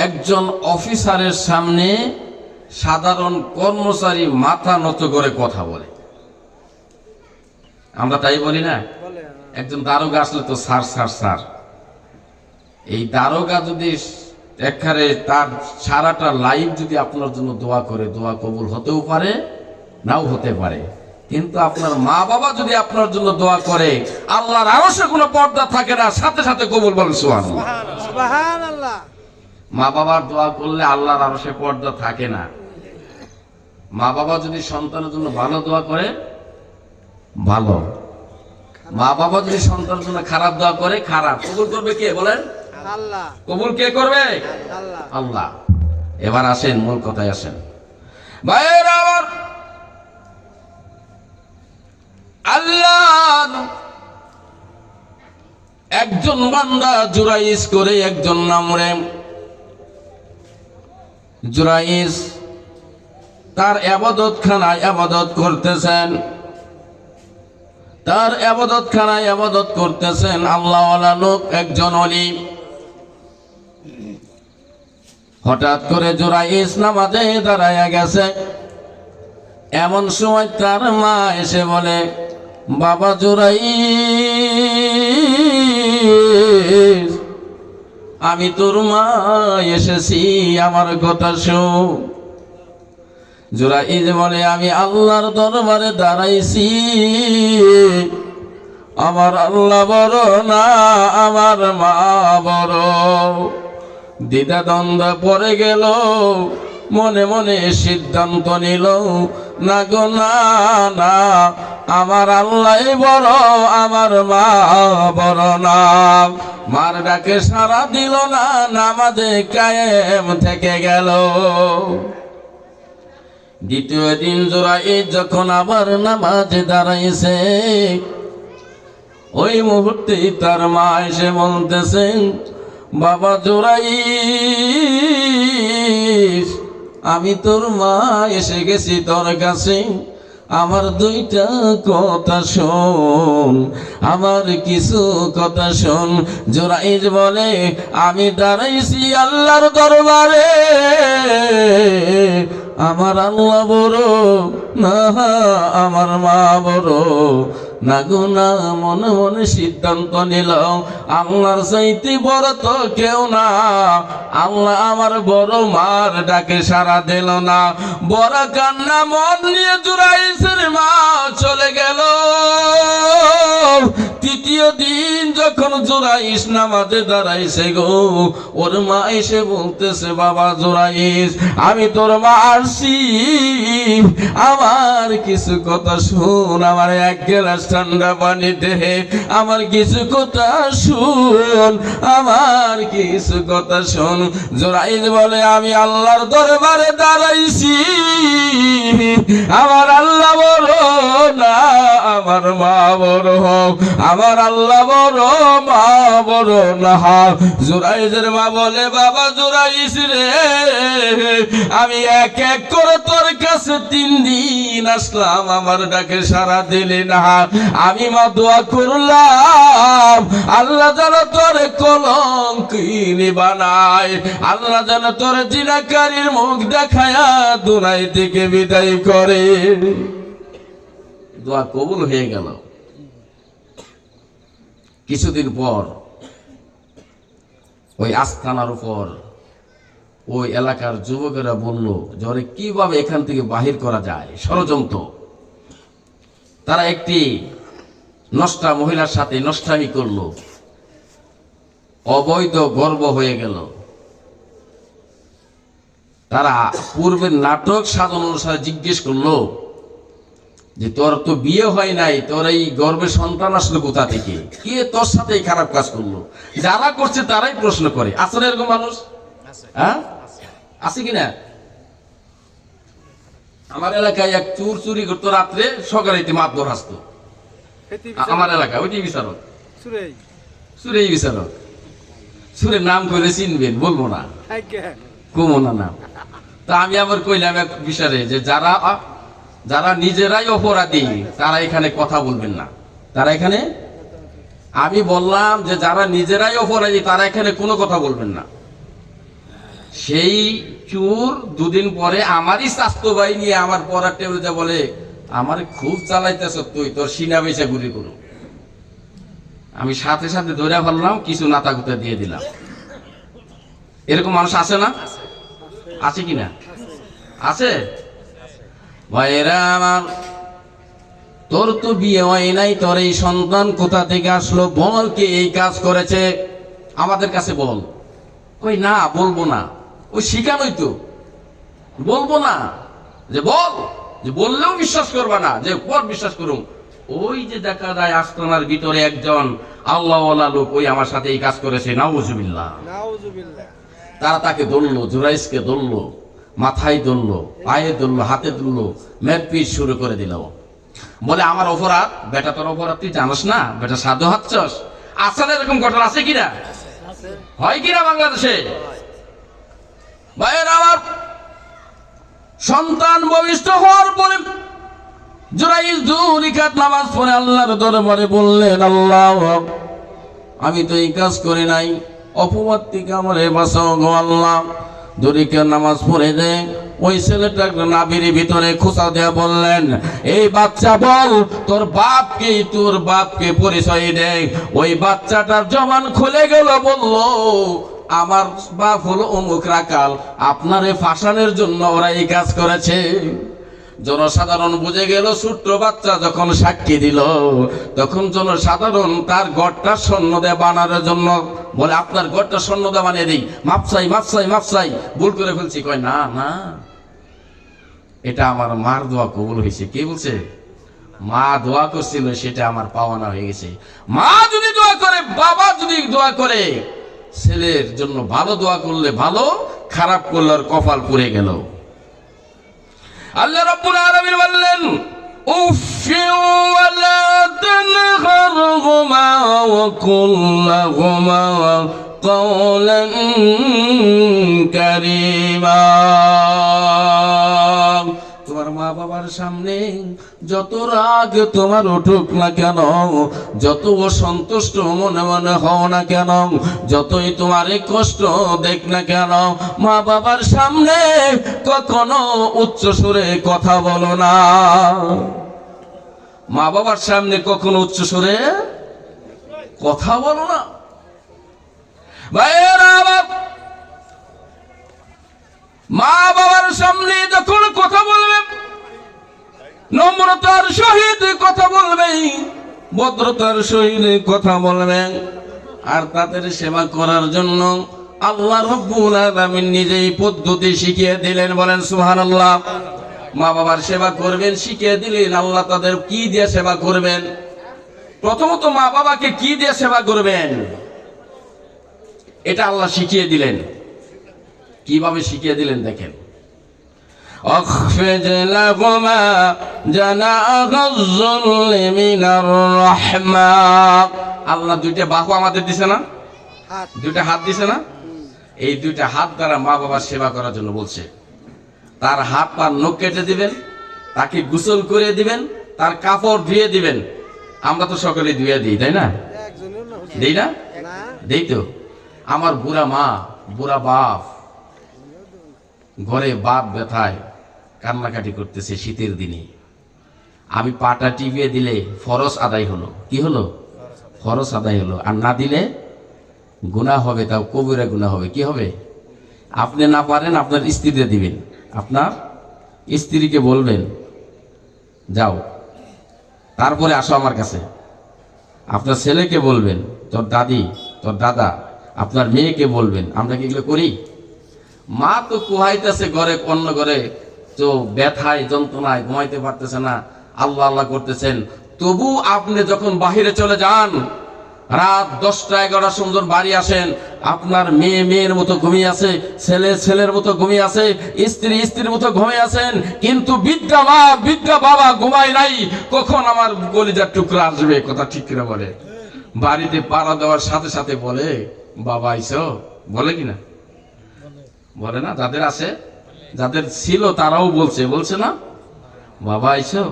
একজন অফিসারের সামনে সাধারণ কর্মচারী মাথা নত করে কথা বলে। আমরা তাই বলি না? বলে একজন দারোগা আসলে তো স্যার স্যার স্যার। এই দারোগা যদি একবারে তার সারাটা লাইফ যদি আপনার জন্য দোয়া করে, দোয়া কবুল হতেও পারে নাও হতে পারে, কিন্তু আপনার মা বাবা যদি আপনার জন্য দোয়া করে আল্লাহর আরশে কোনো পর্দা থাকে না, সাথে সাথে কবুল বলেন সুবহানাল্লাহ। সুবহানাল্লাহ। মা বাবার দোয়া করলে আল্লাহর আরশে পর্দা থাকে না। মা বাবা যদি সন্তানের জন্য ভালো দোয়া করে ভালো, মা বাবা যদি সন্তানের জন্য খারাপ দোয়া করে খারাপ, কবুল করবে কে বলেন? আল্লাহ। কবুল কে করবে? আল্লাহ। আল্লাহ। এবার আসেন মূল কথায় আসেন ভাইয়েরা আমার। আল্লাহ একজন বান্দা জুরাইস করে, একজন নামরে জুরাইস তার ইবাদত খানায় ইবাদত করতেছেন, তার ইবাদত খানায় ইবাদত করতেছেন। আল্লাহওয়ালা লোক একজন ওলি। হঠাৎ করে জুরাইস নামাজে দাঁড়ায়া গেছে, এমন সময় তার মা এসে বলে বাবা জুরাইস, আমি তোর মা এসেছি, আমার কথা শোন। জুরাইস বলে আমি আল্লাহর দরবারে দাঁড়াইছি, আমার আল্লাহ বড় না আমার মা বড়। দ্বিধা দ্বন্দ্ব পড়ে গেল, মনে মনে সিদ্ধান্ত নিল না গো না না, আমার আল্লাহ বড় আমার মা বড় না। মার ডাকে সাড়া দিল না, নামাজে কায়েম থেকে গেল। দ্বিতীয় দিন জুরাইস যখন আবার নামাজে দাঁড়াইছে, ওই মুহূর্তে তার মা এসে বলতেছেন বাবা জুরাইস, আমি তোর মা এসে গেছি তোর কাছে, আমার দুইটা কথা শোন, আমার কিছু কথা শোন। জুরাইস বলে আমি দাঁড়াইছি আল্লাহর দরবারে, আমার আল্লাহ বড় না আমার মা বড় না গো না। মনে মনে সিদ্ধান্ত নিল আল্লাহর চাইতে বড় তো কেউ না, আল্লাহ আমার বড়। মার ডাকে সাড়া দিল না, বড় কান্না মন নিয়ে জুরাইসের মা চলে গেল। তৃতীয় দিন যখন জুরাইস নামাজে দাঁড়াইছে গো, ওর মা এসে বলতেছে বাবা জুরাইস, আমি তোর মা আসছি, আমার কিছু কথা শুন, আমার এক গ্লাস ঠান্ডা পানি দে, আমার কিছু কথা শুন, আমার কিছু কথা শুন। জুরাইস বলে আমি আল্লাহর দরবারে দাঁড়াইছি, আমার আল্লাহ বড় না আমার মা বড়, আমার আল্লাহ বড় মা বড় না। জুরাইসের মা বলে বাবা জুরাইস রে, আমি এক এক করে তোর কাছে 3 দিন আসলাম, আমার ডাকে সাড়া দিলি না। আমি মা দোয়া করলাম আল্লাহ যেন তোর কলঙ্কিনী বানায়, আল্লাহ যেন তোর জিনাকারীর মুখ দেখায়া দুনিয়া থেকে বিদায় করে। দোয়া কবুল হয়ে গেল। কিছুদিন পর ওই আস্তানার উপর ওই এলাকার যুবকেরা বলল যে ওরে কিভাবে এখান থেকে বাহির করা যায়, ষড়যন্ত্র। তারা একটি নষ্টা মহিলার সাথে নষ্টামি করলো, অবৈধ গর্ব হয়ে গেল। তারা পূর্বের নাটক সাধন অনুসারে জিজ্ঞেস করলো যে তোর তো বিয়ে হয় নাই, তোর এই গর্ভের সন্তান আসলো কোথা থেকে, কে তোর সাথে এই খারাপ কাজ করলো? যারা করছে তারাই প্রশ্ন করে। আসলে এরকম মানুষ হ্যাঁ আছে কিনা? আমার এলাকায় এক চুর চুরি করতো, রাত্রে সকালে মাতবর হাসতো। আমার এলাকায় ওইটি বিচারক, সুরেই বিচারক। সুরের নাম করে চিনবেন, বলবো না, কমো না নাম। তা আমি আবার কইলাম এক বিচারে যে যারা নিজেরাই অপরাধী তারা এখানে কথা বলবেন না। তারা এখানে, আমি বললাম যে যারা নিজেরাই অপরাধী তারা এখানে কোনো কথা বলবেন না। সেই চুর দুদিন পরে আমারই স্বাস্থ্য ভাই নিয়ে আমার পড়ার টেবিলে বলে, আমার খুব চালাইতেছ তুই, তোর সিনা বেচা গুলি করু। আমি সাথে সাথে ধরে ফেললাম, কিছু নাতা গুতা দিয়ে দিলাম। এরকম মানুষ আছে না? আছে কিনা? আছে ভাইয়েরা আমার, তোর তো বিয়ে হয় নাই, তোর এই সন্তান কোথা থেকে আসলো, বল কে এই কাজ করেছে, আমাদের কাছে বল। কই না, বলবো না, ওই শিখানোই তো, বলবো না। যে বল, যে বললেও বিশ্বাস করবা না, যে পর বিশ্বাস করুন। ওই যে দেখা যায় আস্তানার ভিতরে একজন আল্লাহওয়ালা লোক, ওই আমার সাথে এই কাজ করেছে, নাউজুবিল্লাহ। তারা তাকে ধরলো, জুরাইসকে ধরলো, মাথায় ধরলো, পায়ে ধরলো, হাতে ধরলো, মেরপিট শুরু করে দিল। বলে আমার অপরাধ, বেটা তোর অপরাধ তুই জানাস না, বেটা সাধু হাচ্ছস। আসলে এরকম ঘটনা আছে কিনা? হয় কিনা বাংলাদেশে? ভাইয়ের আমার, সন্তান ভবিষ্ঠ হওয়ার পরে জুরাইস 2 রাকাত নামাজ পড়ে আল্লাহর দরবারে বললেন, আল্লাহ আমি তো এই কাজ করি নাই, অপবাদ থেকে আমারে বাঁচাও গো আল্লাহ। 2 রাকাত নামাজ পড়ে দে ওই ছেলেটা নাভির ভিতরে খোঁচা দেয়া বললেন, এই বাচ্চা বল তোর বাপকে, তোর বাপকে পরিচয় দে। ওই বাচ্চাটার জবান খুলে গেল, বলল আমার বাপ হলো অমুক রাকাল, আপনারে ফাঁসানোর জন্য ওরা এই কাজ করেছে। জনসাধারণ বুঝে গেল। ছোট্ট বাচ্চা যখন সাক্ষী দিল, তখন জনসাধারণ তার গড়টা স্বর্ণ দিয়ে বানানোর জন্য বলে, আপনার গড়টা স্বর্ণ দিয়ে বানিয়ে দিই, মাপসাই মাপসাই মাপসাই, ভুল করে ফেলছি। কয় না না, এটা আমার মার দোয়া কবুল হয়েছে। কে বলছে? মা দোয়া করছিল, সেটা আমার পাওয়ানা হয়ে গেছে। মা যদি দোয়া করে, বাবা যদি দোয়া করে, ছেলের জন্য ভালো দোয়া করলে ভালো, খারাপ করলে আর কপাল পুড়ে গেল। আল্লাহ রাব্বুল আলামিন বললেন, উফি ওয়ালা তানহারহুমা ওয়া কুল লাহুমা কাওলান কারীমা। তোমার মা বাবার সামনে যত রাগ তোমার উঠুক না কেন, যত অসন্তুষ্ট মনে মনে হও না কেন, যতই তোমার কষ্ট দেখ না কেন, মা বাবার সামনে কখনো উচ্চ সুরে কথা বলো না। মা বাবার সামনে কখনো উচ্চ সুরে কথা বলো না। ভাইয়েরা, মা বাবার সামনে যখন কথা বলবে, নম্রতার সহিত কথা বলবে, ভদ্রতার সহিত কথা বলবে। আর তাদের সেবা করার জন্য আল্লাহ রাব্বুল আলামিন নিজেই পদ্ধতি শিখিয়ে দিলেন। বলেন সুবহানাল্লাহ। মা বাবার সেবা করবেন শিখিয়ে দিলেন। আল্লাহ তাদের কি দিয়ে সেবা করবেন? প্রথমত মা বাবাকে কি দিয়ে সেবা করবেন, এটা আল্লাহ শিখিয়ে দিলেন। কিভাবে শিখিয়ে দিলেন দেখেন। আখফিজ লাহুমা জানাহাজ-যুল্লি মিনার রাহমা। আল্লাহ 2টা বাহু আমাদের দিছে না, 2টা হাত দিছে না, এই 2টা হাত দ্বারা মা বাবার সেবা করার জন্য বলছে। তার হাত পা নখ কেটে দিবেন, তাকে গোসল করে দিবেন, তার কাপড় ধুয়ে দিবেন। আমরা তো সকলে ধুয়ে দিই, তাই না? দেই না? দেই তো। আমার বুড়া মা, বুড়া বাপ ঘরে বাপ ব্যথায় কান্নাকাটি করতেছে শীতের দিনে, আমি পাটা টিপিয়ে দিলে ফরজ আদায় হলো। কি হলো? ফরজ আদায় হলো। আর না দিলে গুনাহ হবে, তাও কবিরা গুনাহ হবে। কি হবে? আপনি না পারেন আপনার স্ত্রীকে দিবেন, আপনার স্ত্রীকে বলবেন যাও, তারপরে আসো আমার কাছে। আপনার ছেলেকে বলবেন, তোর দাদি, তোর দাদা, আপনার মেয়েকে বলবেন। আমরা কি এগুলো করি? মা তো কুহাইতেছে ঘরে, অন্য ঘরে তো ব্যথায় যন্ত্রণায় ঘুমাইতে পারতেছে না, আল্লাহ আল্লাহ করতেছেন। তবু আপনি যখন বাহিরে চলে যান, রাত 10টা 11টার সময় বাড়ি আসেন, আপনার মেয়ে মেয়ের মতো ঘুমিয়ে আছে, ছেলে ছেলের মতো ঘুমিয়ে আছে, স্ত্রী স্ত্রীর মতো ঘুমিয়ে আছেন, কিন্তু বৃদ্ধা মা বৃদ্ধা বাবা ঘুমায় নাই। কখন আমার কলিজার টুকরা আসবে? কথা ঠিক করে বলে। বাড়িতে পাড়া দেওয়ার সাথে সাথে বলে, বাবা আইসো, বলে কিনা? বলে না? যাদের আছে, যাদের ছিল তারাও বলছে, বলছে না, বাবা আইসো।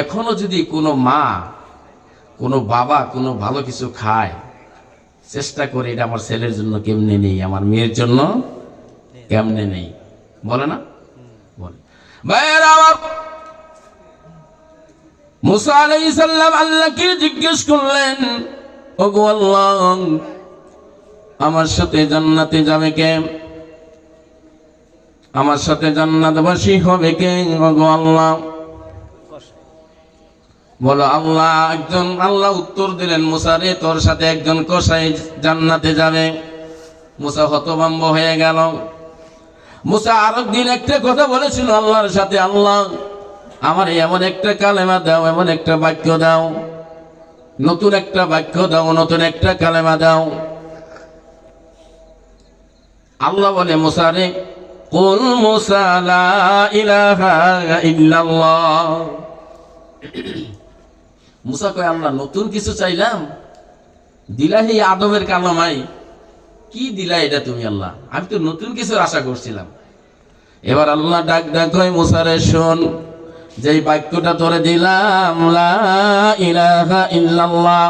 এখনো যদি কোনো মা কোনো বাবা কোনো ভালো কিছু খায়, চেষ্টা করে এটা আমার ছেলের জন্য কেমনে নেই, আমার মেয়ের জন্য কেমনে নেই, বলে না? বলে। ভাইয়েরা আমার, মুসা আলাইহিস সালাম আল্লাহকে জিজ্ঞেস করলেন, ওগো আল্লাহ, আমার সাথে জান্নাতে যাবে কে? আমার সাথে জান্নাতবাসী হবে কে? ওগো আল্লাহ। বলো আল্লাহ একজন। আল্লাহ উত্তর দিলেন, মুসা রে, তোর সাথে একজন কসাই জান্নাতে যাবে। মুসা হতভম্ব হয়ে গেল। মুসা আরেকদিন একটা কথা বলেছিল আল্লাহর সাথে, আল্লাহ আমার এমন একটা কালেমা দাও, এমন একটা বাক্য দাও, নতুন একটা বাক্য দাও, নতুন একটা কালেমা দাও। আল্লাহ বলে, মুসা রে, কুল মুসা লা ইলাহা ইল্লাল্লাহ। মুসা কয়, আল্লাহ নতুন কিছু চাইলাম, দিলাহি আদমের কালামাই, কি দিলা এটা তুমি আল্লাহ? আমি তো নতুন কিছু আশা করছিলাম। এবার আল্লাহ ডাক ডাক হয়, মুসা রে শোন, যেই বাক্যটা তোরে দিলাম, লা ইলাহা ইল্লাল্লাহ,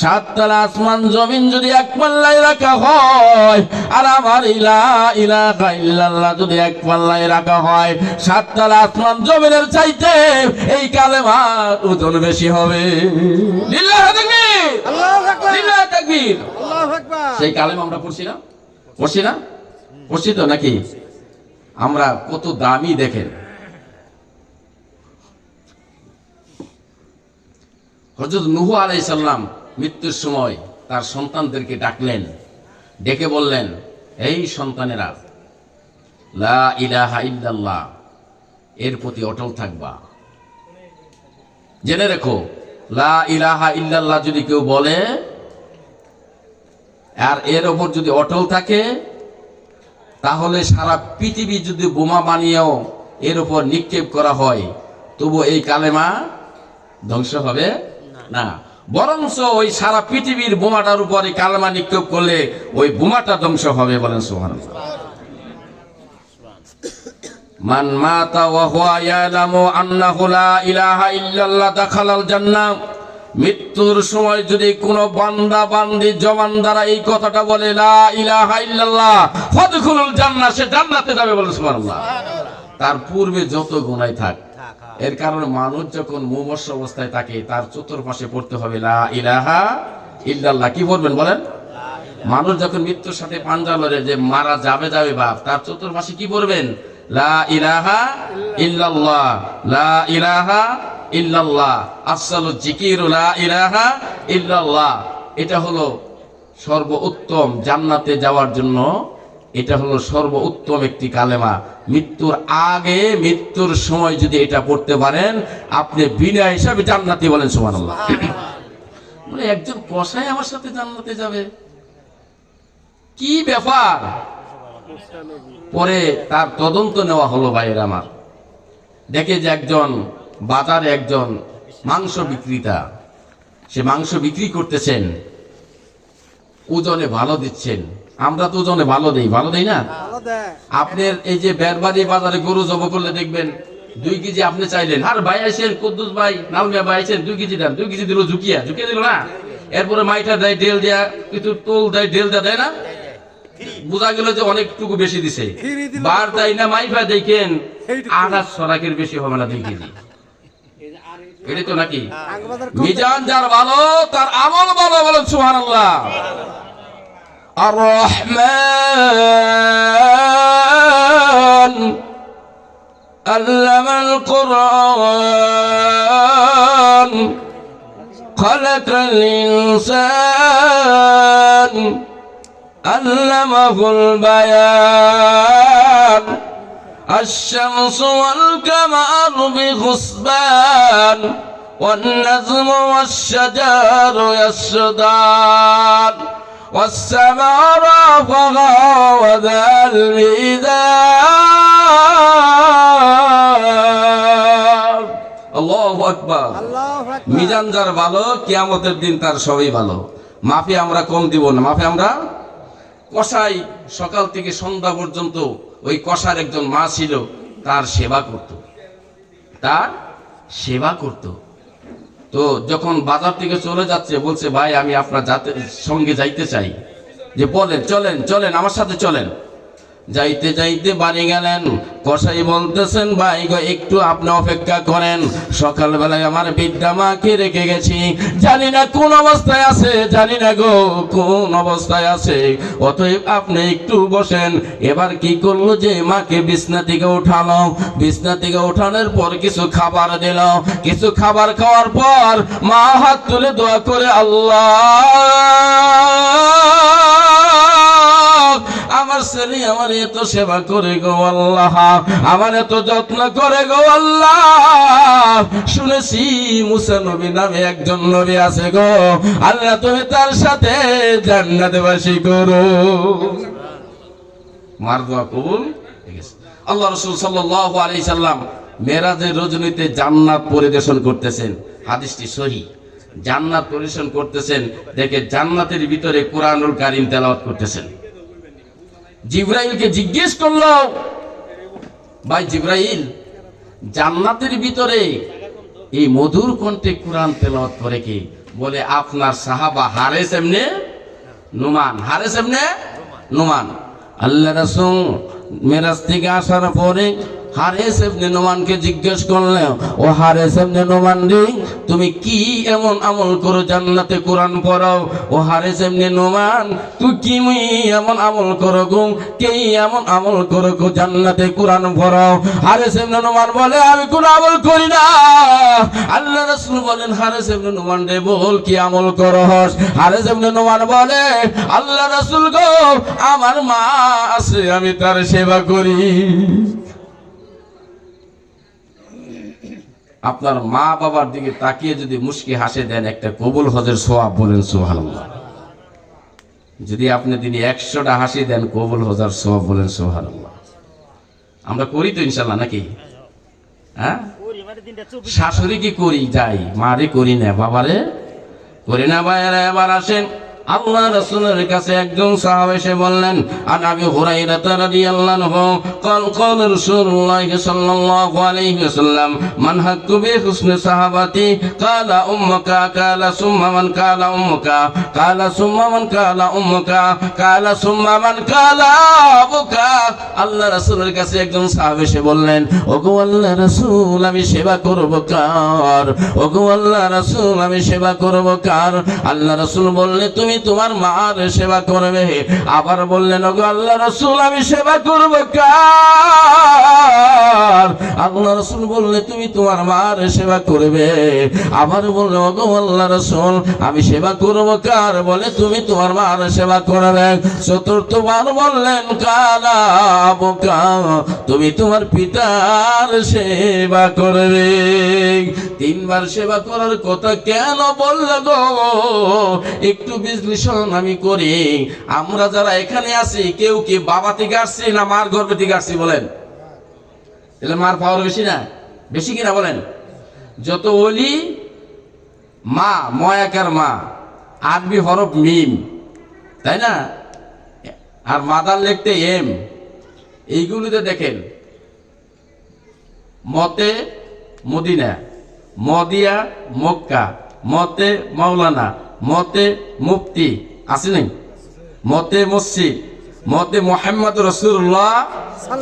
7 তলা আসমান জমিন যদি এক পাল্লায় রাখা হয়, আর আমার লা ইলাহা ইল্লাল্লাহ যদি এক পাল্লায় রাখা হয়, 7 তলা আসমান জমিনের চাইতে এই কালেমার ওজন বেশি হবে। লিল্লাহি তাকবীর, আল্লাহু আকবার, লিল্লাহি তাকবীর। আল্লাহু আকবার। সেই কালেমা আমরা পড়ছি না? পড়ছি না? পড়ছি তো নাকি? আমরা কত দামি দেখেন। হযরত নূহ আলাইহিস সালাম মৃত্যুর সময় তার সন্তানদেরকে ডাকলেন, ডেকে বললেন, এই সন্তানেরা, লা ইলাহা ইল্লাল্লাহ এর প্রতি অটল থাকবা। জেনে রেখো, লা ইলাহা ইল্লাল্লাহ যদি কেউ বলে আর এর ওপর যদি অটল থাকে, তাহলে সারা পৃথিবী যদি বোমা বানিয়েও এর উপর নিক্ষেপ করা হয়, তবু এই কালেমা ধ্বংস হবে না। বরঞ্চ ওই সারা পৃথিবীর বোমাটার উপরে কালেমা নিক্ষেপ করলে ওই বোমাটা ধ্বংস হবে। বলেন সুবহানাল্লাহ। মান মাতা ওয়া হুয়া ইয়ালামু আন্নাহু লা ইলাহা ইল্লাল্লাহ দাখালাল জান্নাহ। মৃত্যুর সময় যদি কোনো বান্দা বান্দি জবান দ্বারা এই কথাটা বলে, লা ইলাহা ইল্লাল্লাহ ফাদখুলুল জান্নাহ, সে জান্নাতে যাবে। বলেন সুবহানাল্লাহ। তার পূর্বে যত গুনাহ থাক, এর কারণে মানুষ যখন মুমূর্ষ অবস্থায় থাকে, তার চতুর্পাশে পড়তে হবে লা ইলাহা ইল্লাল্লাহ। কি বলবেন বলেন? মানুষ যখন মৃত্যুর সাথে পাঞ্জা লড়ে যে মারা যাবে যাবে বাপ, তার চতুর্পাশে কি পড়বেন? লা ইলাহা ইল্লাল্লাহ, লা ইলাহা ইল্লাল্লাহ, আফসালু যিকির লা ইলাহা ইল্লাল্লাহ। এটা হলো সর্বোত্তম জান্নাতে যাওয়ার জন্য, এটা হলো সর্বোত্তম একটি কালেমা। মৃত্যুর আগে মৃত্যুর সময় যদি এটা পড়তে পারেন, আপনি বিনা হিসাবে জান্নাতি। বলেন সুবহানাল্লাহ। মানে একজন কসাই আমার সাথে জান্নাতে যাবে, কি ব্যাপার? পরে তার তদন্ত নেওয়া হলো ভাইয়ের আমার, দেখে যে একজন বাজারে একজন মাংস বিক্রেতা, সে মাংস বিক্রি করতেছেন, ওজনে ভালো দিচ্ছেন। আমরা তো ওজনে ভালো দেই, ভালো দেই না? ভালো দেয়। আপনার এই যে বেরবাড়ি বাজারে গরু জব করলে দেখবেন 2 কেজি আপনি চাইলেন, আর ভাই আইসেন, কুদ্দুস ভাই, নালমিয়া ভাই আইসেন, 2 কেজি দেন, 2 কেজি দিল, ঝুঁকিয়ে দিল না। এরপরে মাইটা দেয়, ডেল দেয়া, কিছু তোল দেয়, ডেল দেয় না, বোঝা গেল যে অনেকটুকু বেশি দিছে। বার দেয় না, মাইফা দেখেন 28 সরাকের বেশি হবে না 2 কেজি। এটা তো নাকি মিজান যার ভালো, তার আমল ভালো। বলেন সুবহানাল্লাহ। আর রহমান আল্লামাল কুরআন خلق الإنسان علمه البيان الشمس والقمر بحسبان والنجم والشجر يسجدان والسماء رفعها ووضع الميزان আল্লাহু আকবার। আল্লাহু আকবার। মিজান যার ভালো, কিয়ামতের দিন তার সবই ভালো। মাফি আমরা কম দিব না, মাফি আমরা কসাই সকাল থেকে সন্ধ্যা পর্যন্ত ওই কসার একজন মা ছিল, তার সেবা করত, তার সেবা করত। তো যখন বাজার থেকে চলে যাচ্ছে বলছে, ভাই আমি আপনার সঙ্গে যাইতে চাই। যে বলেন, চলেন চলেন আমার সাথে চলেন। যাইতে যাইতে বাড়ি গেলেন, কসাই বলতেছেন, ভাই গো একটু আপনি অপেক্ষা করেন, সকালবেলায় আমার বৃদ্ধা মাকে রেখে গেছি, জানি না কোন অবস্থায় আছে, জানি না গো কোন অবস্থায় আছে, অতএব আপনি একটু বসেন। এবার কি করলো, যে মাকে বিছনা থেকে উঠালো, বিছনা থেকে উঠানোর পর কিছু খাবার দিল, কিছু খাবার খাওয়ার পর মা হাত তুলে দোয়া করে, আল্লাহ আমার ছেলে আমার এত সেবা করে গো আল্লাহ, আমার এত যত্ন করে গো আল্লাহ, শুনেছি মুসা নবী নামে একজন নবী আছে গো আল্লাহ, তুমি তার সাথে জান্নাতে বাসী করো। মার দোয়া কবুল। আল্লাহ রাসূল সাল্লাল্লাহু আলাইহি সাল্লাম মেরাজের রজনীতে জান্নাত পরিদর্শন করতেছেন, হাদিসটি সহিহ। জান্নাত পরিদর্শন করতেছেন, দেখে জান্নাতের ভিতরে কুরআনুল কারীম তেলাওয়াত করতেছেন। জিবরাইলকে জিজ্ঞেস করলো, ভাই জিবরাইল, জান্নাতের ভিতরে এই মধুর কণ্ঠে কুরআন তেলাওয়াত করে কি? বলে আপনার সাহাবা হারেস ইবনে নুমান। হারেস ইবনে নুমান। আল্লাহ রাসূল মেরাজ থেকে আসার পরে হারেস ইবনে নুমানকে জিজ্ঞেস করলেন, ও হারেস ইবনে নুমান রে, তুমি কি এমন আমল করো জান্নাতে কোরআন পড়াও? ও হারেস ইবনে নুমান, তুই কি এমন আমল করো গো, কে এমন আমল করো গো জান্নাতে কোরআন পড়াও? হারেস ইবনে নুমান বলে, আমি কোন আমল করি না। আল্লাহ রাসূল বলেন, হারেস ইবনে নুমান রে বল কি আমল করস? হারেস ইবনে নুমান বলে, আল্লাহ রাসূল গো, আমার মা আছে, আমি তার সেবা করি। আপনার মা বাবার দিকে তাকিয়ে যদি মুস্কি হাসে দেন, একটা কবুল হজের সওয়াব, বলেন সুবহানাল্লাহ। যদি আপনি দিনে 100টা হাসি দেন, কবুল হজের সওয়াব, বলেন সুবহানাল্লাহ। আমরা করি তো ইনশাআল্লাহ, নাকি? হ্যাঁ, শাশুড়ি কি করি, যাই, মারে করি না, বাবারে করি না। ভাইয়েরা এবার আসেন, আল্লাহ রাসূলের কাছে একজন সাহাবা এসে বললেন, আন আবি হুরায়রা রাদিয়াল্লাহু আনহু قال قال رسول الله صلى الله عليه وسلم من حق بحسن صحابتي قال امك قال ثم من قال امك قال ثم من قال امك قال ثم من قال ابوك। আল্লাহ রাসূলের কাছে একজন সাহাবা এসে বললেন, ওগো আল্লাহ রাসূল, আমি সেবা করব কার? ওগো আল্লাহ রাসূল, আমি সেবা করব কার? আল্লাহ রাসূল বললেন, তুমি তোমার মার সেবা করবে। আবার বললেন, ওগো আল্লাহ রাসূল, আমি সেবা করব কার? আল্লাহ রাসূল বললেন, তুমি তোমার মার সেবা করবে। আবার বললেন, ওগো আল্লাহ রাসূল, আমি সেবা করব কার? বলে, তুমি তোমার মার সেবা করবে। চতুর্থবার বললেন, কালা আবুকা, তুমি তোমার পিতার সেবা করবে। 3 বার সেবা করার কথা কেন বলল গো? একটু বিশ্লেষণ আমি করি। আমরা যারা এখানে আছি, কেউ কি বাবা থেকে আসছি না মার গর্ভে থেকে আসছি? বলেন, তাহলে মার পাওয়ার বেশি না? বেশি কিনা বলেন? যত ওলি মা, ময়াকার মা, আরবি হরফ মিম, তাই না? আর মাদার লিখতে এম। এইগুলিতে দেখেন, মতে মদিনা, মদিয়া মক্কা, মতে মাওলানা, মতে মুফতি, আছে নাই? মতে মসজিদ, মতে মুহাম্মদ রাসূলুল্লাহ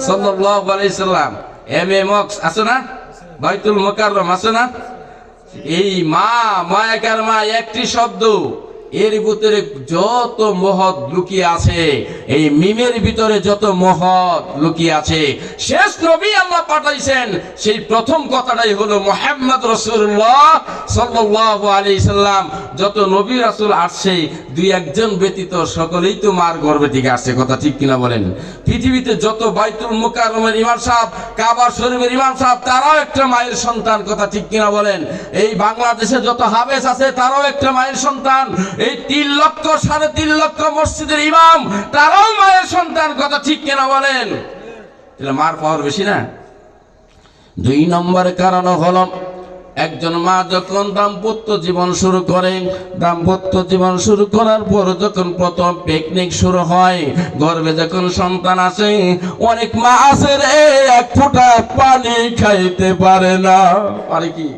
সাল্লাল্লাহু আলাইহি সাল্লাম, এম এ মক্স আছে না? বাইতুল মুকাররম আছে না? এই মা, মায়াকার মা, একটি শব্দ, এর ভিতরে যত মহৎ লুকিয়ে আছে, এই মিমের ভিতরে যত মহৎ লুকিয়ে আছে, শেষ নবী আল্লাহ পাঠাইছেন, সেই প্রথম কথাটাই হলো মুহাম্মদ রাসূলুল্লাহ সাল্লাল্লাহু আলাইহি সাল্লাম। যত নবী রাসূল আসছে, দুই একজন ব্যতীত সকলেই তো মার গর্ভে থেকে আসছে, কথা ঠিক কিনা বলেন? পৃথিবীতে যত বাইতুল মুকাররমের ইমাম সাহেব, কাবা শরীফের ইমাম সাহেব, তারাও একটা মায়ের সন্তান, কথা ঠিক কিনা বলেন? এই বাংলাদেশে যত হাফেজ আছে, তারাও একটা মায়ের সন্তান। এই 3 লক্ষ 3.5 লক্ষ মসজিদের ইমাম, তারাও মায়ের সন্তান, কথা ঠিক কিনা বলেন? তাহলে মার পাওয়ার বেশি না? 2 নম্বর কারণ হলো, একজন মা যখন দাম্পত্য জীবন শুরু করে, দাম্পত্য জীবন শুরু করার পর যখন প্রথম পিকনিক শুরু হয়, গর্ভে যখন সন্তান আসে, অনেক মা আছে রে, 1 ফোঁটা পানি খাইতে পারে না। পারে কি?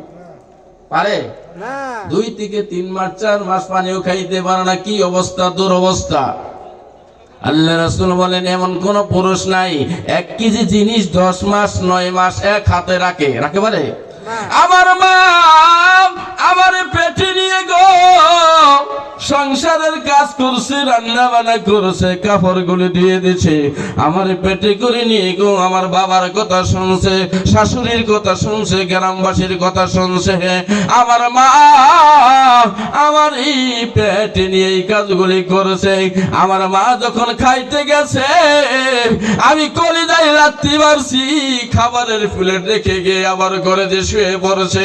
পারে? না। 2 থেকে 3 মাস 4 মাস পানিও খাইতে পারে না। কি অবস্থা, দুরবস্থা! আল্লাহ রাসূল বলেন, এমন কোন পুরুষ নাই 1 কেজি জিনিস 10 মাস 9 মাস এক হাতে রাখে পারে? আমার মা আমার পেটে নিয়ে গো সংসারের কাজ করছে, রান্না বান্না করছে, কাপড় গুলি দিয়ে দিছে, আমার পেটে করে নিয়ে গো আমার বাবার কথা শুনছে, শাশুড়ির কথা শুনছে, গ্রামবাসীর কথা শুনছে। আমার মা আমার এই পেটে নিয়ে এই কাজগুলি করেছে। আমার মা যখন খাইতে গেছে, আমি কলিজায় লাথি মারছি, খাবারের প্লেট রেখে গিয়ে আবার ঘরে যে শুয়ে পড়েছে।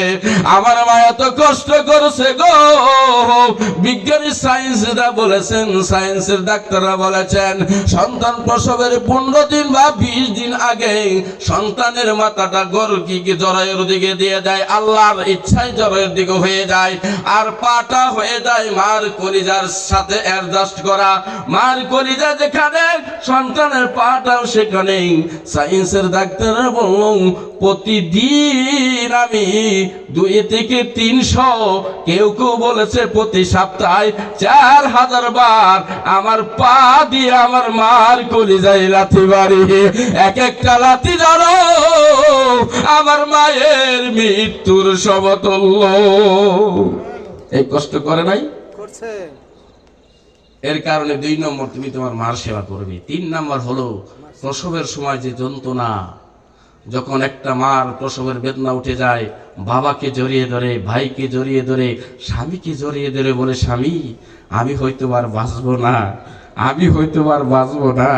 আমার মা এত কষ্ট করেছে গো। বিজ্ঞানী সায়েন্সরা বলেছেন, সায়েন্সের ডাক্তাররা বলেছেন, সন্তান প্রসবের 15 দিন বা 20 দিন আগে সন্তানের মাথাটা গর্ভে জরায়ুর দিকে দিয়ে দেয়, আল্লাহর ইচ্ছায় জরায়ুর দিকে হয়ে যায়, আর পাটা হয়ে যায় মার কলিজার সাথে অ্যাডজাস্ট করা। মার কলিজা যেখানে, সন্তানের পাটাও সেখানে। সায়েন্সের ডাক্তাররা বলল, প্রতিদিন আমি 2 থেকে 300, কেউ কেউ বলেছে প্রতি সপ্তাহে 4000 বার আমার পা দিয়ে আমার মার কলিজায় লাথি মারি। এক একটা লাথি জানো আমার মায়ের মৃত্যুর সমতুল্য। এই কষ্ট করে নাই? করছে। এর কারণে 2 নম্বর, তুমি তোমার মার সেবা করবে। 3 নম্বর হলো, প্রসবের সময় যে যন্ত্রণা, যখন একটা মার প্রসবের বেদনা উঠে যায়, বাবাকে জড়িয়ে ধরে, ভাইকে জড়িয়ে ধরে, স্বামীকে জড়িয়ে ধরে বলে, স্বামী আমি হয়তো আর বাঁচবো না, আমি হয়তো আর বাঁচবো না,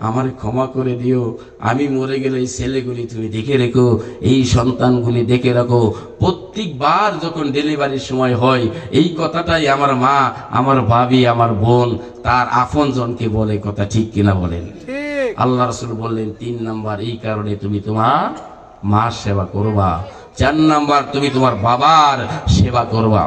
আমার ক্ষমা করে দিও, আমি মরে গেলে এই ছেলেগুলি তুমি দেখে রেখো, এই সন্তানগুলি দেখে রাখো। প্রত্যেকবার যখন ডেলিভারির সময় হয়, এই কথাটাই আমার মা, আমার ভাবি, আমার বোন তার আপনজনকে বলে, কথা ঠিক কিনা বলেন? ঠিক। আল্লাহ রাসূল বললেন 3 নাম্বার, এই কারণে তুমি তোমার মার সেবা করবা। 4 নাম্বার, তুমি তোমার বাবার সেবা করবা।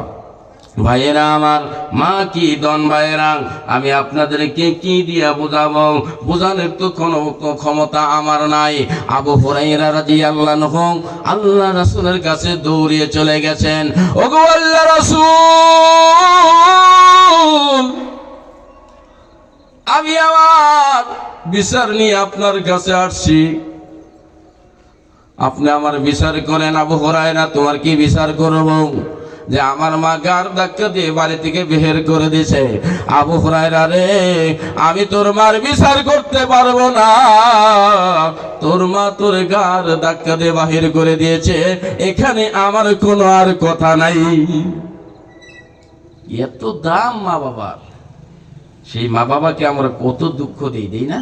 ভাইয়েরা আমার, মা কি দন ভাইয়েরা, আমি আপনাদেরকে কি দিয়া বোঝাবো, বোঝানোর তো কোনো ক্ষমতা আমার নাই। আবু হুরায়রা রাদিয়াল্লাহু আনহু আল্লাহ রাসূলের কাছে দৌড়িয়ে চলে গেছেন, ওগো আল্লাহ রাসূল, আমি আমার বিচার নিয়ে আপনার কাছে আসছি, আপনি আমার বিচার করেন। আবু হুরায়রা, তোমার কি বিচার করব? যে আমার মা গার ধাক্কা দিয়ে বাড়ি থেকে বের করে দিয়েছে। আবু হুরায়রা রে, আমি তোর মার বিচার করতে পারবো না, তোর মা তোর গার ধাক্কা দিয়ে বাহির করে দিয়েছে, এখানে আমার কোনো আর কথা নাই। এত দাম মা বাবার, সেই মা বাবাকে আমরা কত দুঃখ দেই না?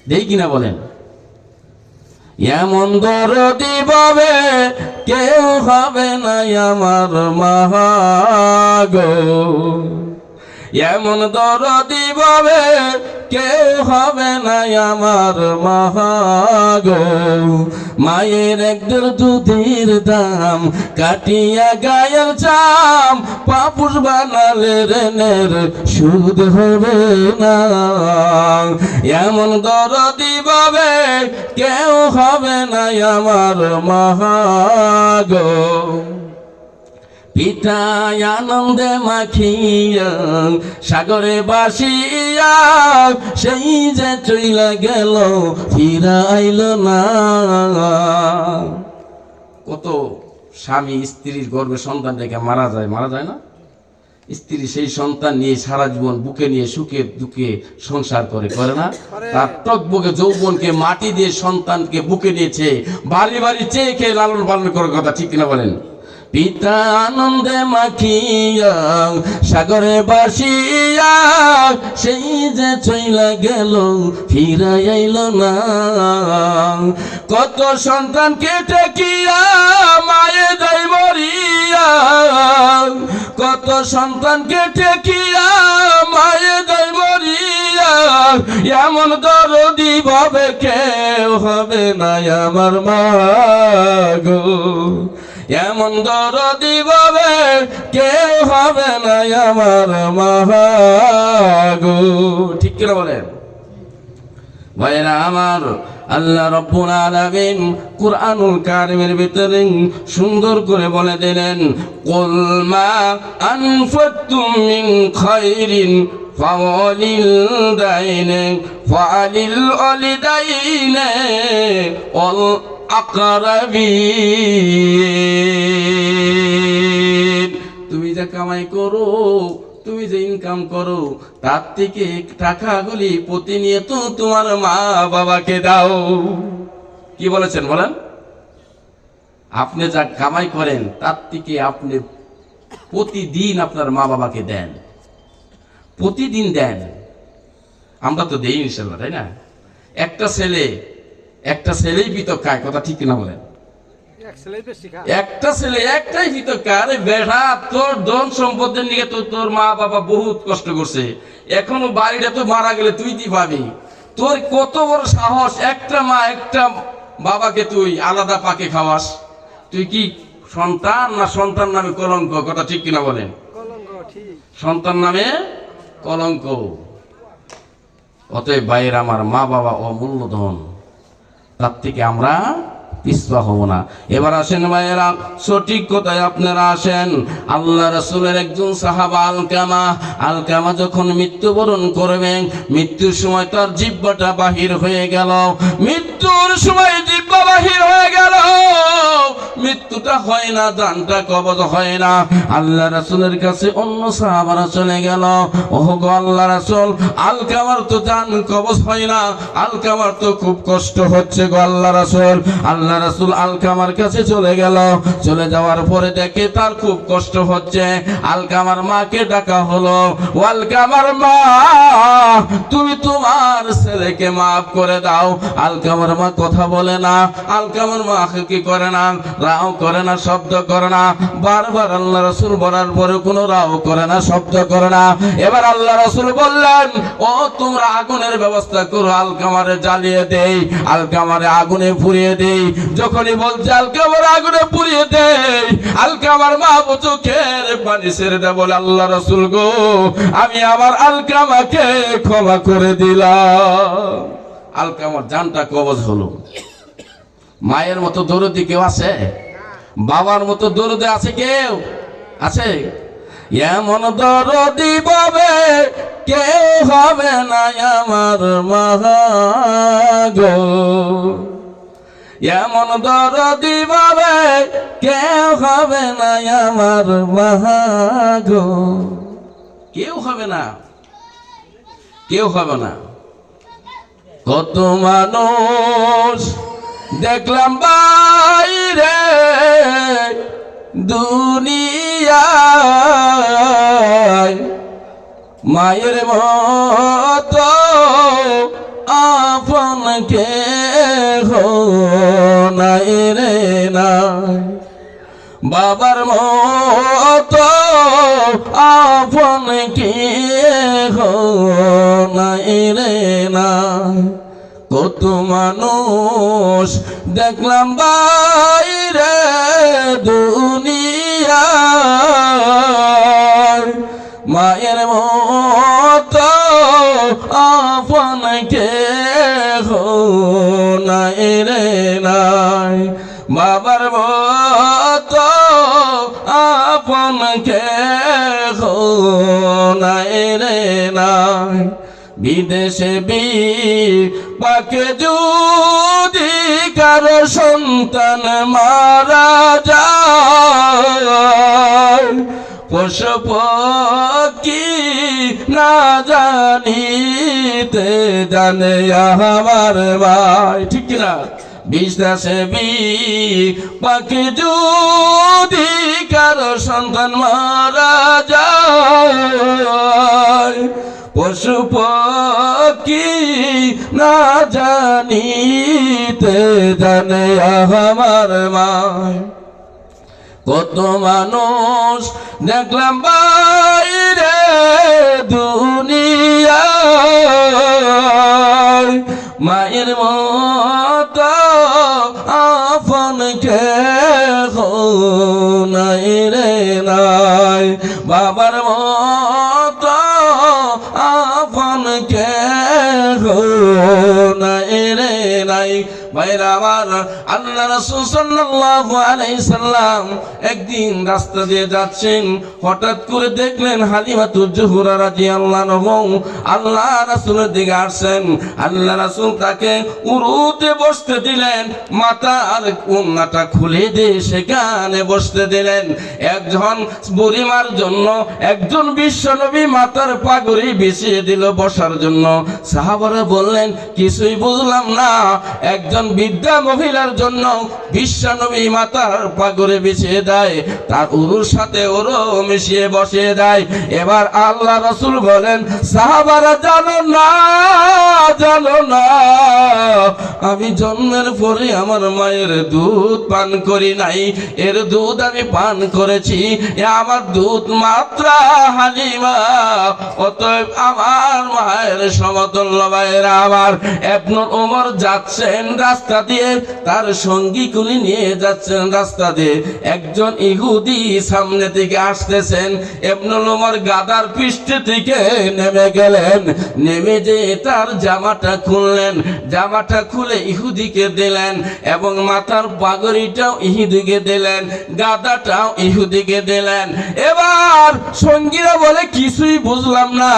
দেই কিনা বলেন? এমন দরদি ভাবে কেউ হবে না আমার মা গো, এমন দরদি ভাবে কেউ হবে না আমার মা গো। মায়ের 1 দুধের দাম কাটিয়া গায়ের চাম, পাপুষ বানালে রেনের সুদ হবে না। এমন দরদি ভাবে কেউ হবে না আমার মা গো। পিতায় আনন্দে মাখিয়া সাগরে বাসিয়া, সেই যে চইলা গেল ফিরা আইল না। কত স্বামী স্ত্রীর গর্ভে সন্তান রেখে মারা যায় না? স্ত্রী সেই সন্তান নিয়ে সারা জীবন বুকে নিয়ে সুখে দুঃখে সংসার করে না? তার টকবকে যৌবনকে মাটি দিয়ে সন্তানকে বুকে নিয়েছে, বাড়ি বাড়ি চেয়ে খেয়ে লালন পালন করার কথা, ঠিক কিনা বলেন? পিতা আনন্দে মাখিয়া সাগরে বাসিয়া সেই যে চইলা গেল ফিরাই আইল না। কত সন্তানকে টেকিয়া মায়ে দেয় মরিয়া, কত সন্তানকে টেকিয়া মায়ে দেয় মরিয়া, এমন দরদি ভাবে কেউ হবে না আমার মা গো, এমন দরদি ভাবে কেউ হবে না আমার মা গো, ঠিক কিনা বলেন ভাইরা আমার? আল্লাহ রাব্বুল আলামিন কুরআনুল কারীমের ভিতরে সুন্দর করে বলে দিলেন, কুল মা আনফাকতুম মিন খায়রিন ফাওয়ালিল দাইনে ফালিল ওয়ালিদাইনে ওয়াল আকরাবিন। তুমি যে কামাই করো, তুমি যে ইনকাম করো, তার থেকে টাকাগুলি প্রতিনিয়ত তোমার মা বাবাকে দাও। কি বলেছেন বলেন? আপনি যা কামাই করেন তার থেকে আপনি প্রতিদিন আপনার মা বাবাকে দেন, প্রতিদিন দেন। আমরা তো দেই ইনশাল্লাহ, তাই না? একটা ছেলেই ভিতর খায়, কথা ঠিক না বলেন? একটা ছেলে একটাই ভিতর খায়। আরে বেটা, তোর ধন সম্পদের নিয়ে তো তোর মা বাবা বহুত কষ্ট করছে, এখনো বাড়িটা তো মারা গেলে তুই কি পাবি? তোর কত বড় সাহস, একটা মা একটা বাবাকে তুই আলাদা পাকে খাওয়াস? তুই কি সন্তান না সন্তান নামে কলঙ্ক, কথা ঠিক কিনা বলেন? সন্তান নামে কলঙ্ক। অতএব ভাইয়ের আমার, মা বাবা অমূল্য ধন, তার থেকে আমরা পিছপা হব না। এবার আসেন ভাইয়েরা, সঠিক কথায় আপনারা আসেন। আল্লাহ রাসূলের একজন সাহাবা আলকামা যখন মৃত্যুবরণ করবেন, মৃত্যুর সময় তার জিহ্বাটা বাহির হয়ে গেল, মৃত্যুর সময় জিহ্বা বাহির হয়ে গেল, মৃত্যুটা হয় না, জানটা কবজ হয় না। আল্লাহ রাসূলের কাছে অন্য সাহাবারা চলে গেল, ওহ গো আল্লাহ রাসূল, আলকামার তো জান কবজ হয় না, আলকামার তো খুব কষ্ট হচ্ছে গো আল্লাহ রাসূল। আল্লাহ রাসূল আলকামার কাছে চলে গেল, চলে যাওয়ার পরে দেখে তার খুব কষ্ট হচ্ছে। আলকামার মাকে ডাকা হলো, আলকামার মা, তুমি তোমার ছেলেকে মাফ করে দাও। আলকামার মা কথা বলে না, আলকামার মা কি করে না, রাও করে না, শব্দ করে না। বারবার আল্লাহ রাসূল বলার পরে কোনো রাও করে না, শব্দ করে না। এবার আল্লাহ রাসূল বললেন, ও তোমরা আগুনের ব্যবস্থা করো, আলকামারে জ্বালিয়ে দেই, আলকামারে আগুনে পুড়িয়ে দেই। যখনই বলছে আলকামার আগুনে পুড়িয়ে দেই, আলকামার মা চোখের পানি ছেড়ে দেয়, বলে আল্লাহ রাসূল গো, আমি আমার আলকামাকে ক্ষমা করে দিলাম। আলকামার জানটা কবজ হলো। মায়ের মতো দরদি কেউ আছে? বাবার মতো দরদি আছে কেউ? আছে? এমন দরদি পাবে কেউ হবে না আমার মা গো, এমন দরদি পাবে কেউ হবে না আমার মা গো, কেউ হবে না, কেউ হবে না। কত মানুষ দেখলাম বাইরে দুনিয়ায়, মায়ের মতো আপন কেহ নাই রে নাই, বাবার মতো আপন কেহ নাই রে নাই। কত মানুষ দেখলাম বাইরে দুনিয়ায়, মায়ের মতো আপন কেহ নাই রে নাই, বাবার মতো আপন কেহ নাই রে নাই। বিদেশে পাকে যদি কারো সন্তান মারা যায়, পশু পক্ষী না জানিতে জানে আমার ভাই, ঠিক কিনা? বিশ্বাসে পাখি যদি কারো সন্তান মারা যায়, পশু পক্ষী না জানিতে জানে আমার মায়। কত মানুষ দেখলাম বাইরে দুনিয়ায়, মায়ের মতো আপন কেহ নাই রে নাই, বাবার মতো আপন কেহ নাই রে নাই। ভাইরা আমার, আল্লাহ রাসূল সাল্লাল্লাহু আলাইহি সাল্লাম একদিন রাস্তা দিয়ে যাচ্ছেন, হঠাৎ করে দেখলেন হালিমাতুজ জোহরা রাদিয়াল্লাহু আনহা আল্লাহ রাসূলের দিকে আসছেন। আল্লাহ রাসূল তাকে উরুতে বসতে দিলেন, মাথার ওড়নাটা খুলে দিয়ে সেখানে বসতে দিলেন। একজন বুড়িমার জন্য একজন বিশ্বনবী মাথার পাগড়ি বিছিয়ে দিল বসার জন্য। সাহাবারা বললেন, কিছুই বুঝলাম না, একজন বৃদ্ধা মহিলার জন্য বিশ্বনবী মাথার পাগড়ি বিছিয়ে দেয়, তার উরুর সাথে ওরও মিশিয়ে বসিয়ে দেয়। এবার আল্লাহ রাসূল বলেন, সাহাবারা জানো না, জানো না, আমি জন্মের পরে আমার মায়ের দুধ পান করি নাই, এর দুধ আমি পান করেছি, আমার দুধ মাত্রা হালিমা, অতএব আমার মায়ের সমতুল্য। ভাইয়েরা আমার, ইবনে ওমর যাচ্ছেন রাস্তা দিয়ে, তার সঙ্গী কুলি নিয়ে যাচ্ছেন রাস্তা দিয়ে, একজন ইহুদি সামনে থেকে আসতেছেন। ইবনে ওমর গাদার পৃষ্ঠ থেকে নেমে গেলেন, নেমে যে তার জামাটা খুললেন, জামাটা খুলে ইহুদিকে দিলেন এবং মাথার পাগড়িটাও ইহুদিকে দিলেন, গাদাটাও ইহুদিকে দিলেন। এবার সঙ্গীরা বলে, কিছুই বুঝলাম না,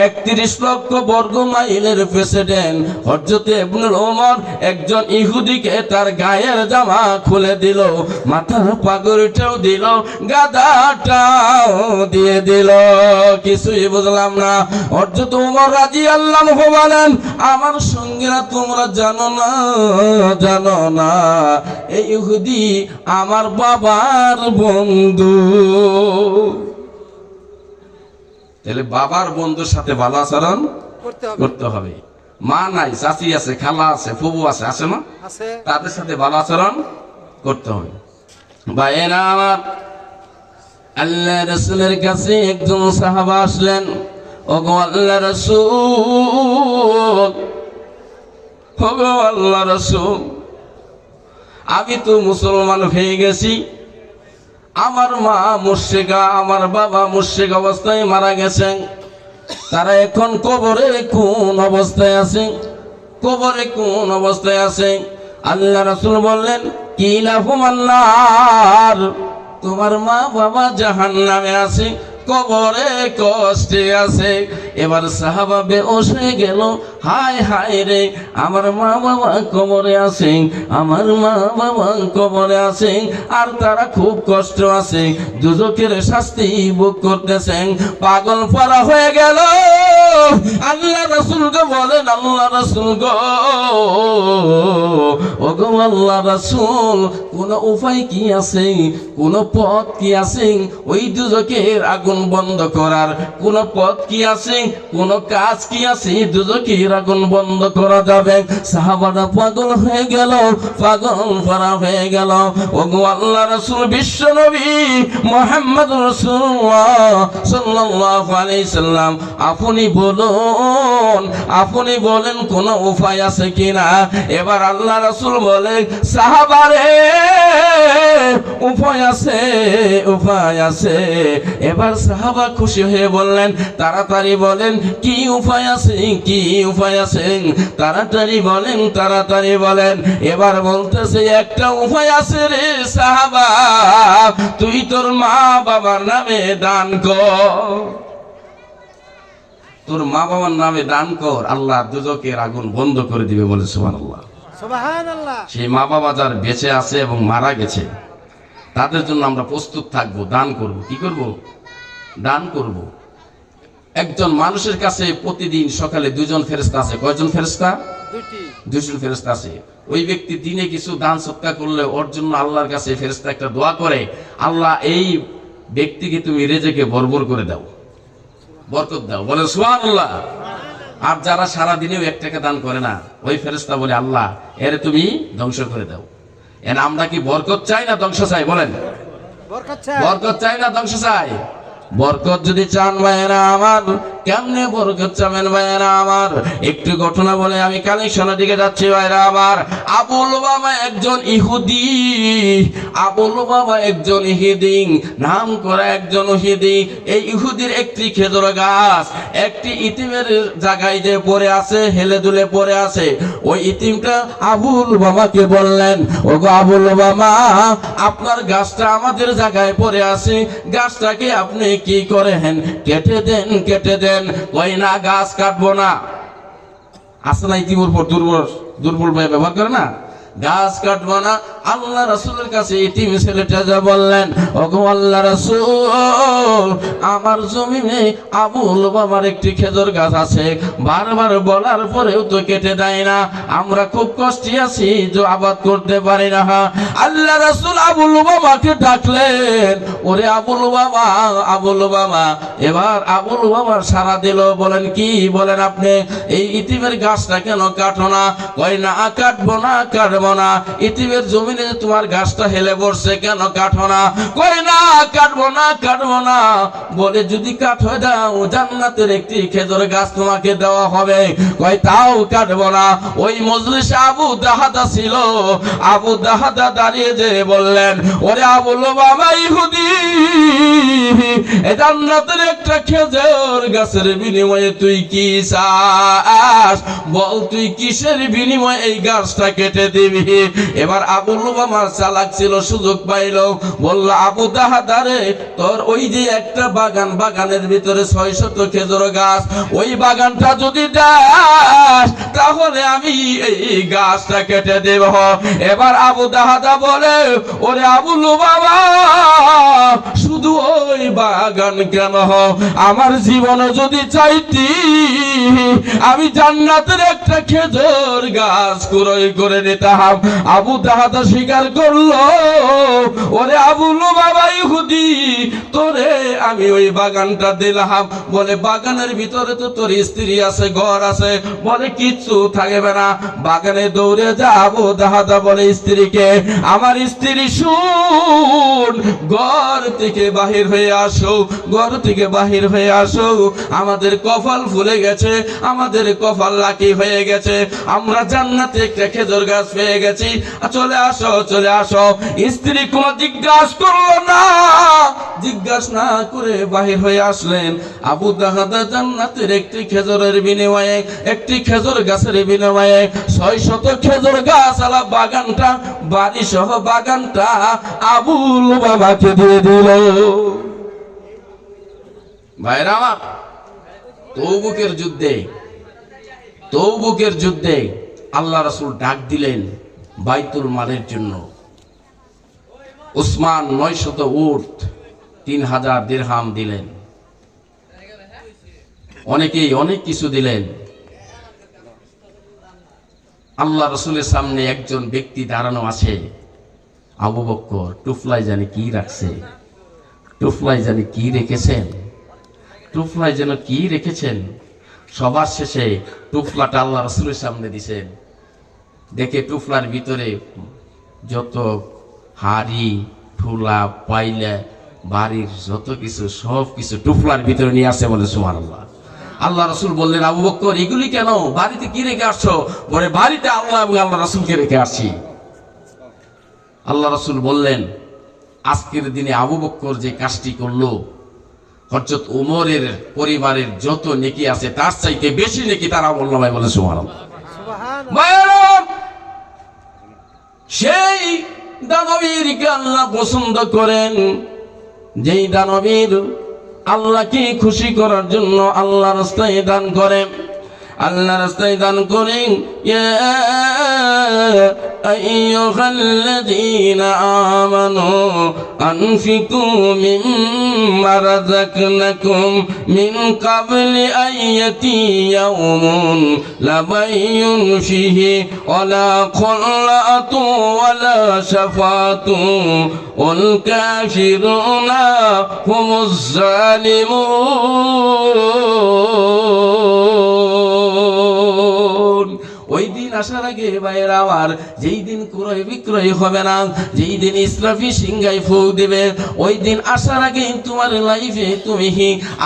31 লক্ষ বর্গ মাইলের প্রেসিডেন্ট হযরত ইবনে ওমর একজন ইহুদিকে তার গায়ের জামা খুলে দিল, মাথার পাগড়িটাও দিল, গাদাটাও দিয়ে দিল, কিছুই বুঝলাম না। হযরত ওমর রাদিয়াল্লাহু আনহু বলেন, আমার সঙ্গীরা তোমরা জানো না, জানো না, এই ইহুদি আমার বাবার বন্ধু। তাহলে বাবার বন্ধুর সাথে ভালো আচরণ করতে হবে। মা নাই, চাচি আছে, খালা আছে, ফুবু আছে, আছে না? আছে। তাদের সাথে ভালো আচরণ করতে হবে। ভাইয়েরা আমার, আল্লাহ রাসূলের কাছে একজন সাহাবা আসলেন, ওগো আল্লাহ রাসূল, ওগো আল্লাহ রাসূল, আমি তো মুসলমান হয়ে গেছি, আমার মা মুশরিকা, আমার বাবা মুশরিক অবস্থায় মারা গেছেন, তারা এখন কবরে কোন অবস্থায় আছে? কবরে কোন অবস্থায় আছে? আল্লাহ রাসূল বললেন, কিলাহুম আন্নার, তোমার মা বাবা জাহান্নামে আছে, কবরে কষ্টে আছে। এবার সাহাবা বেহুশ হয়ে গেল, হায় হায় রে, আমার মা বাবা কবরে আছে, আমার মা বাবা কবরে আছে, আর তারা খুব কষ্ট আছে, দুজকের শাস্তি ভোগ করতেছেন। পাগল পারা হয়ে গেল। আল্লাহ রাসূল গো বলেন, আল্লাহ রাসূল গো, ওগো আল্লাহ রাসূল, কোন উপায় কি আছে, কোন পথ কি আছে ওই দুজকের আগুন বন্ধ করার? কোন পথ কি আছে, কোন কাজ কি আছে দুজকের আগুন বন্ধ করা যাবে? সাহাবারা পাগল হয়ে গেল, পাগল করা হয়ে গেল। ওগো আল্লাহ রাসূল, বিশ্ব নবী মুহাম্মদ রাসূলুল্লাহ সাল্লাল্লাহু আলাইহি সাল্লাম, আপনি বলুন, আপনি বলেন কোন উপায় আছে কিনা? এবার আল্লাহ রাসূল বলে, সাহাবারে উপায় আছে, উপায় আছে। এবার সাহাবা খুশি হয়ে বললেন, তাড়াতাড়ি বলেন কি উপায় আছে, কি উপায় আছে, তাড়াতাড়ি বলেন, তাড়াতাড়ি বলেন। এবার বলতেছে, একটা উপায় আছে রে সাহাবা, তুই তোর মা বাবার নামে দান কর, তোর মা বাবার নামে দান কর, আল্লাহ দুজকের আগুন বন্ধ করে দিবে। বলে সুবহানাল্লাহ, সুবহানাল্লাহ। সেই মা বাবা যার বেঁচে আছে এবং মারা গেছে, তাদের জন্য আমরা প্রস্তুত থাকবো, দান করব। কি করব? দান করব। একজন মানুষের কাছে প্রতিদিন সকালে 2 জন ফেরেশতা আছে। কয়জন ফেরেশতা? 2জন ফেরেশতা আছে। ওই ব্যক্তি দিনে কিছু দান সৎকা করলে ওর জন্য আল্লাহর কাছে ফেরেশতা একটা দোয়া করে, আল্লাহ এই ব্যক্তিকে তুমি রেজেকে বরবর করে দাও, বরকত দাও। বলে সুবহানাল্লাহ। আর যারা সারা দিনেও 1 টাকা দান করে না, ওই ফেরেশতা বলে আল্লাহ এর তুমি ধ্বংস করে দাও। এন আমরা কি বরকত চাই না ধ্বংস চাই? বলেন, বরকত চাই না ধ্বংস চাই? বরকত যদি চান ভাইয়েরা আমার, কেমনে বরকত চাবেন ভাইয়েরা আমার? একটু ঘটনা বলে আমি কালেকশনের দিকে যাচ্ছি ভাইয়েরা আমার। আবুল বাবা একজন ইহুদি, আবুল বাবা একজন ইহুদি, নাম করা একজন ইহুদি। এই ইহুদির একটি খেজুর গাছ একটি ইতিমের জায়গায় যে পড়ে আছে, হেলে দুলে পড়ে আছে। ওই ইতিমটা আবুল বাবাকে বললেন, ওগো আবুল বাবা, আপনার গাছটা আমাদের জায়গায় পড়ে আছে, গাছটাকে আপনি কি করেন? কেটে দেন, কেটে দেন। কই না, গাছ কাটবো না। আসে না ইতিমুর পর দুর্বল ভাই ব্যবহার করে না, গাছ কাটবো না। আল্লাহ রাসূলের কাছে ইতিম ছেলেটা যা বললেন, ওগো আল্লাহ রাসূল, আমার জমিনে আবুল বাবার একটি খেজুর গাছ আছে, বারবার বলার পরেও তো কেটে দেয় না, আমরা খুব কষ্টে আছি যে আবাদ করতে পারি না। আল্লাহ রাসূল আবুল বাবাকে ডাকলেন, ওরে আবুল বাবা, আবুল বাবা। এবার আবুল বাবা সারা দিল, বলেন কি? বলেন আপনি এই ইতিমের গাছটা কেন কাটো না? কই না, কাটবো না, কাটবো না। ইতিমের জমিনে তোমার গাছটা হেলে পড়ছে, কেন কাটো না? কই না, কাটবো না, কাটবো না। বলে যদি কাটো দাও, জান্নাতের একটি খেজুর গাছ তোমাকে দেওয়া হবে। কই তাও কাটবো না। ওই মজলিসে আবু দাহাদা ছিল, আবু দাহাদা দাঁড়িয়ে যে বললেন, ওরে আবুল বাবা ইহুদি, জান্নাতের একটা খেজুর গাছের বিনিময়ে তুই কি চাস? বল, তুই কিসের বিনিময়ে এই গাছটা কেটে দিবি? এবার আবুল বাবা চালাক ছিল, সুযোগ পাইল, বলল, আবু দাহাদা রে, তোর ওই যে একটা বাগান, বাগানের ভিতরে 600 খেজুর গাছ, ওই বাগানটা যদি দাস তাহলে আমি এই গাছটা কেটে দেব। এবার আবু দাহাদা বলে, ওরে আবুল বাবা, শুধু ওই বাগান কেন, আমার জীবনে যদি চাইতি আমি জান্নাতের একটা খেজুর গাছ ক্রয় করে নিতাম। আবু দাহাদা স্বীকার করলো, ওরে আবুল বাবা ইহুদি, তোরে আমি ওই বাগানটা দিলাম। বলে বাগানের ভিতরে তো তোর স্ত্রী আছে, ঘর আছে। বলে কিচ্ছু থাকবে না। বাগানে দৌড়ে যা আবু দাহাদা বলে স্ত্রীকে, আমার স্ত্রী শুন, ঘর থেকে বাহির হয়ে আসো, ঘর থেকে বাহির হয়ে আসো, আমাদের কপাল ফুলে গেছে, আমাদের কপাল লাকি হয়ে গেছে, আমরা জান্নাতে একটা খেজুর গাছ পেয়ে গেছি, চলে আসো, চলে আসো। স্ত্রী কোনো জিজ্ঞাসা করলো না, জিজ্ঞাসা না করে বাহির হয়ে আসলেন। আবু দাহাদা জান্নাতের একটি খেজুরের বিনিময়ে, একটি খেজুর গাছের বিনিময়ে 600 খেজুর গাছ আলা বাগানটা, বাড়ি সহ বাগানটা আবুল বাবাকে দিয়ে দিল। ভাইরা আমার, তৌবুকের যুদ্ধে আল্লাহ রাসূল ডাক দিলেন বাইতুল মালের জন্য। উসমান 900 উট, 3000 দিরহাম দিলেন, অনেকেই অনেক কিছু দিলেন। আল্লাহ রাসূলের সামনে একজন ব্যক্তি দাঁড়ানো আছে, আবু বকর। টুফলাই জানি কি রাখছে, টুফলাই জানি কি রেখেছেন, টুফলাই যেন কি রেখেছেন। সবার শেষে টুফলাটা আল্লাহ রাসূলের সামনে দিছেন। দেখে টুফলার ভিতরে যত হাড়ি ঠুলা পাইলা বাড়ির যত কিছু, সব কিছু টুফলার ভিতরে নিয়ে আসে। বলে সুবহানাল্লাহ। আল্লাহ রাসূল বললেন, আবু বকর এগুলি কেন, বাড়িতে কি রেখে আসছো? বলে বাড়িতে আল্লাহ এবং আল্লাহ রাসূলকে রেখে আসি। আল্লাহ রাসূল বললেন, আজকের দিনে আবু বকর যে কাজটি করলো, হযরত ওমরের পরিবারের যত নেকি আছে তার চাইতে বেশি নেকি তারা বলল। ভাই বলে সুবহানাল্লাহ। সেই দানবীরকে আল্লাহ পছন্দ করেন, যেই দানবীর আল্লাহকে খুশি করার জন্য আল্লাহ রাস্তায় দান করে, আল্লাহ রাস্তায় দান করেন। أيها الذين آمنوا أنفقوا مما رزقناكم من قبل أن يأتي يوم لا بيع فيه ولا خلة ولا شفاعة والكافرون هم الظالمون। ওই দিন আসার আগে ভাইয়েরা আমার, যেই দিন ক্রয় বিক্রয় হবে না, যেই দিন ইসরাফি সিংহায় ফুঁক দিবে, ওই দিন আসার আগে তোমার লাইফে তুমি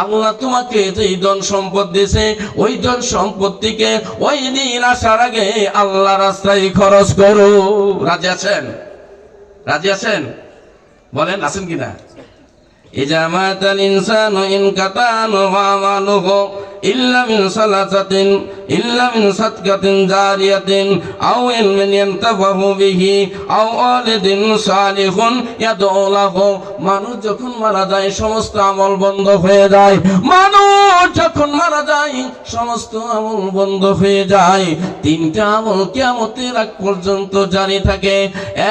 আল্লাহ তোমাকে যেই ধন সম্পদ দিয়েছে, ওই ধন সম্পত্তিকে ওই দিন আসার আগে আল্লাহ রাস্তায় খরচ করো। রাজি আছেন? রাজি আছেন? বলেন আছেন কিনা? ইজা মাতাল ইনসানু ইনকাতানু আমালুহু ইল্লা মিন সালাসাতিন ইল্লা মিন সাদকাতিন জারিয়াতিন আও ইলমিন ইয়ানতাফাহু বিহি আও ওয়ালিদিন সালিহুন ইয়াদউ লাহু। মানুষ যখন মারা যায় সমস্ত আমল বন্ধ হয়ে যায়। মানুষ যখন মারা যায় সমস্ত আমল বন্ধ হয়ে যায়। তিনটা আমল কিয়ামতের আগ পর্যন্ত জারি থাকে।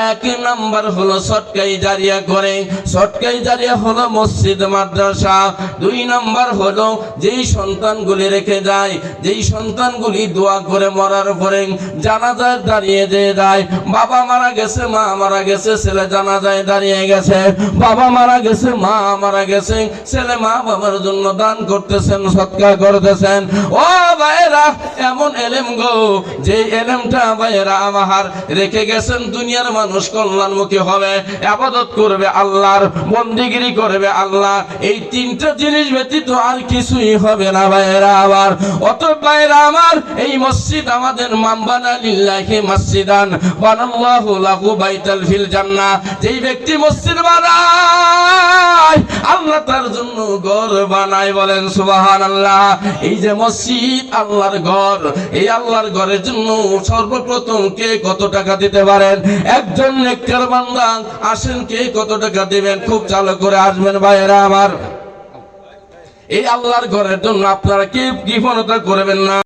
এক নাম্বার হলো সদকায়ে জারিয়া করে। সদকায়ে জারিয়া হলো মসজিদ মাদ্রাসা। দুই নাম্বার হলো যেই সন্তানগুলি রেখে যায়, যেই সন্তানগুলি দোয়া করে মরার পরে জানাজায় দাঁড়িয়ে দিয়ে যায়। বাবা মারা গেছে, মা মারা গেছে, ছেলে জানাজায় দাঁড়িয়ে গেছে। বাবা মারা গেছে, মা মারা গেছে, ছেলে মা বাবার জন্য দান করতেছেন, সদকা করতেছেন। ও ভাইরা, এমন এলেম গো, যে এলেমটা ভাইরা আমার রেখে গেছেন, দুনিয়ার মানুষ কল্যাণমুখী হবে, ইবাদত করবে আল্লাহর, বন্দেগিরি করবে আল্লাহ। এই তিনটা জিনিস ব্যতীত আর কিছুই হবে না ভাইরা আমার। অত ভাইরা আমার, এই মসজিদ আমাদের মামবানা লিল্লাহি মসজিদান বানাল্লাহু লাহু বাইতাল ফিল জান্নাহ। যেই ব্যক্তি মসজিদ বানায় আল্লাহ তার জন্য ঘর বানায়। বলেন সুবহানাল্লাহ। এই যে মসজিদ আল্লাহর ঘর, এই আল্লাহর ঘরের জন্য সর্বপ্রথম কে কত টাকা দিতে পারেন? একজন নেককার বান্দা আসেন, কে কত টাকা দিবেন? খুব চালু করে আসবেন ভাইরা আমার। এই আল্লাহর ঘরের জন্য আপনারা কে কৃপণতা করবেন না।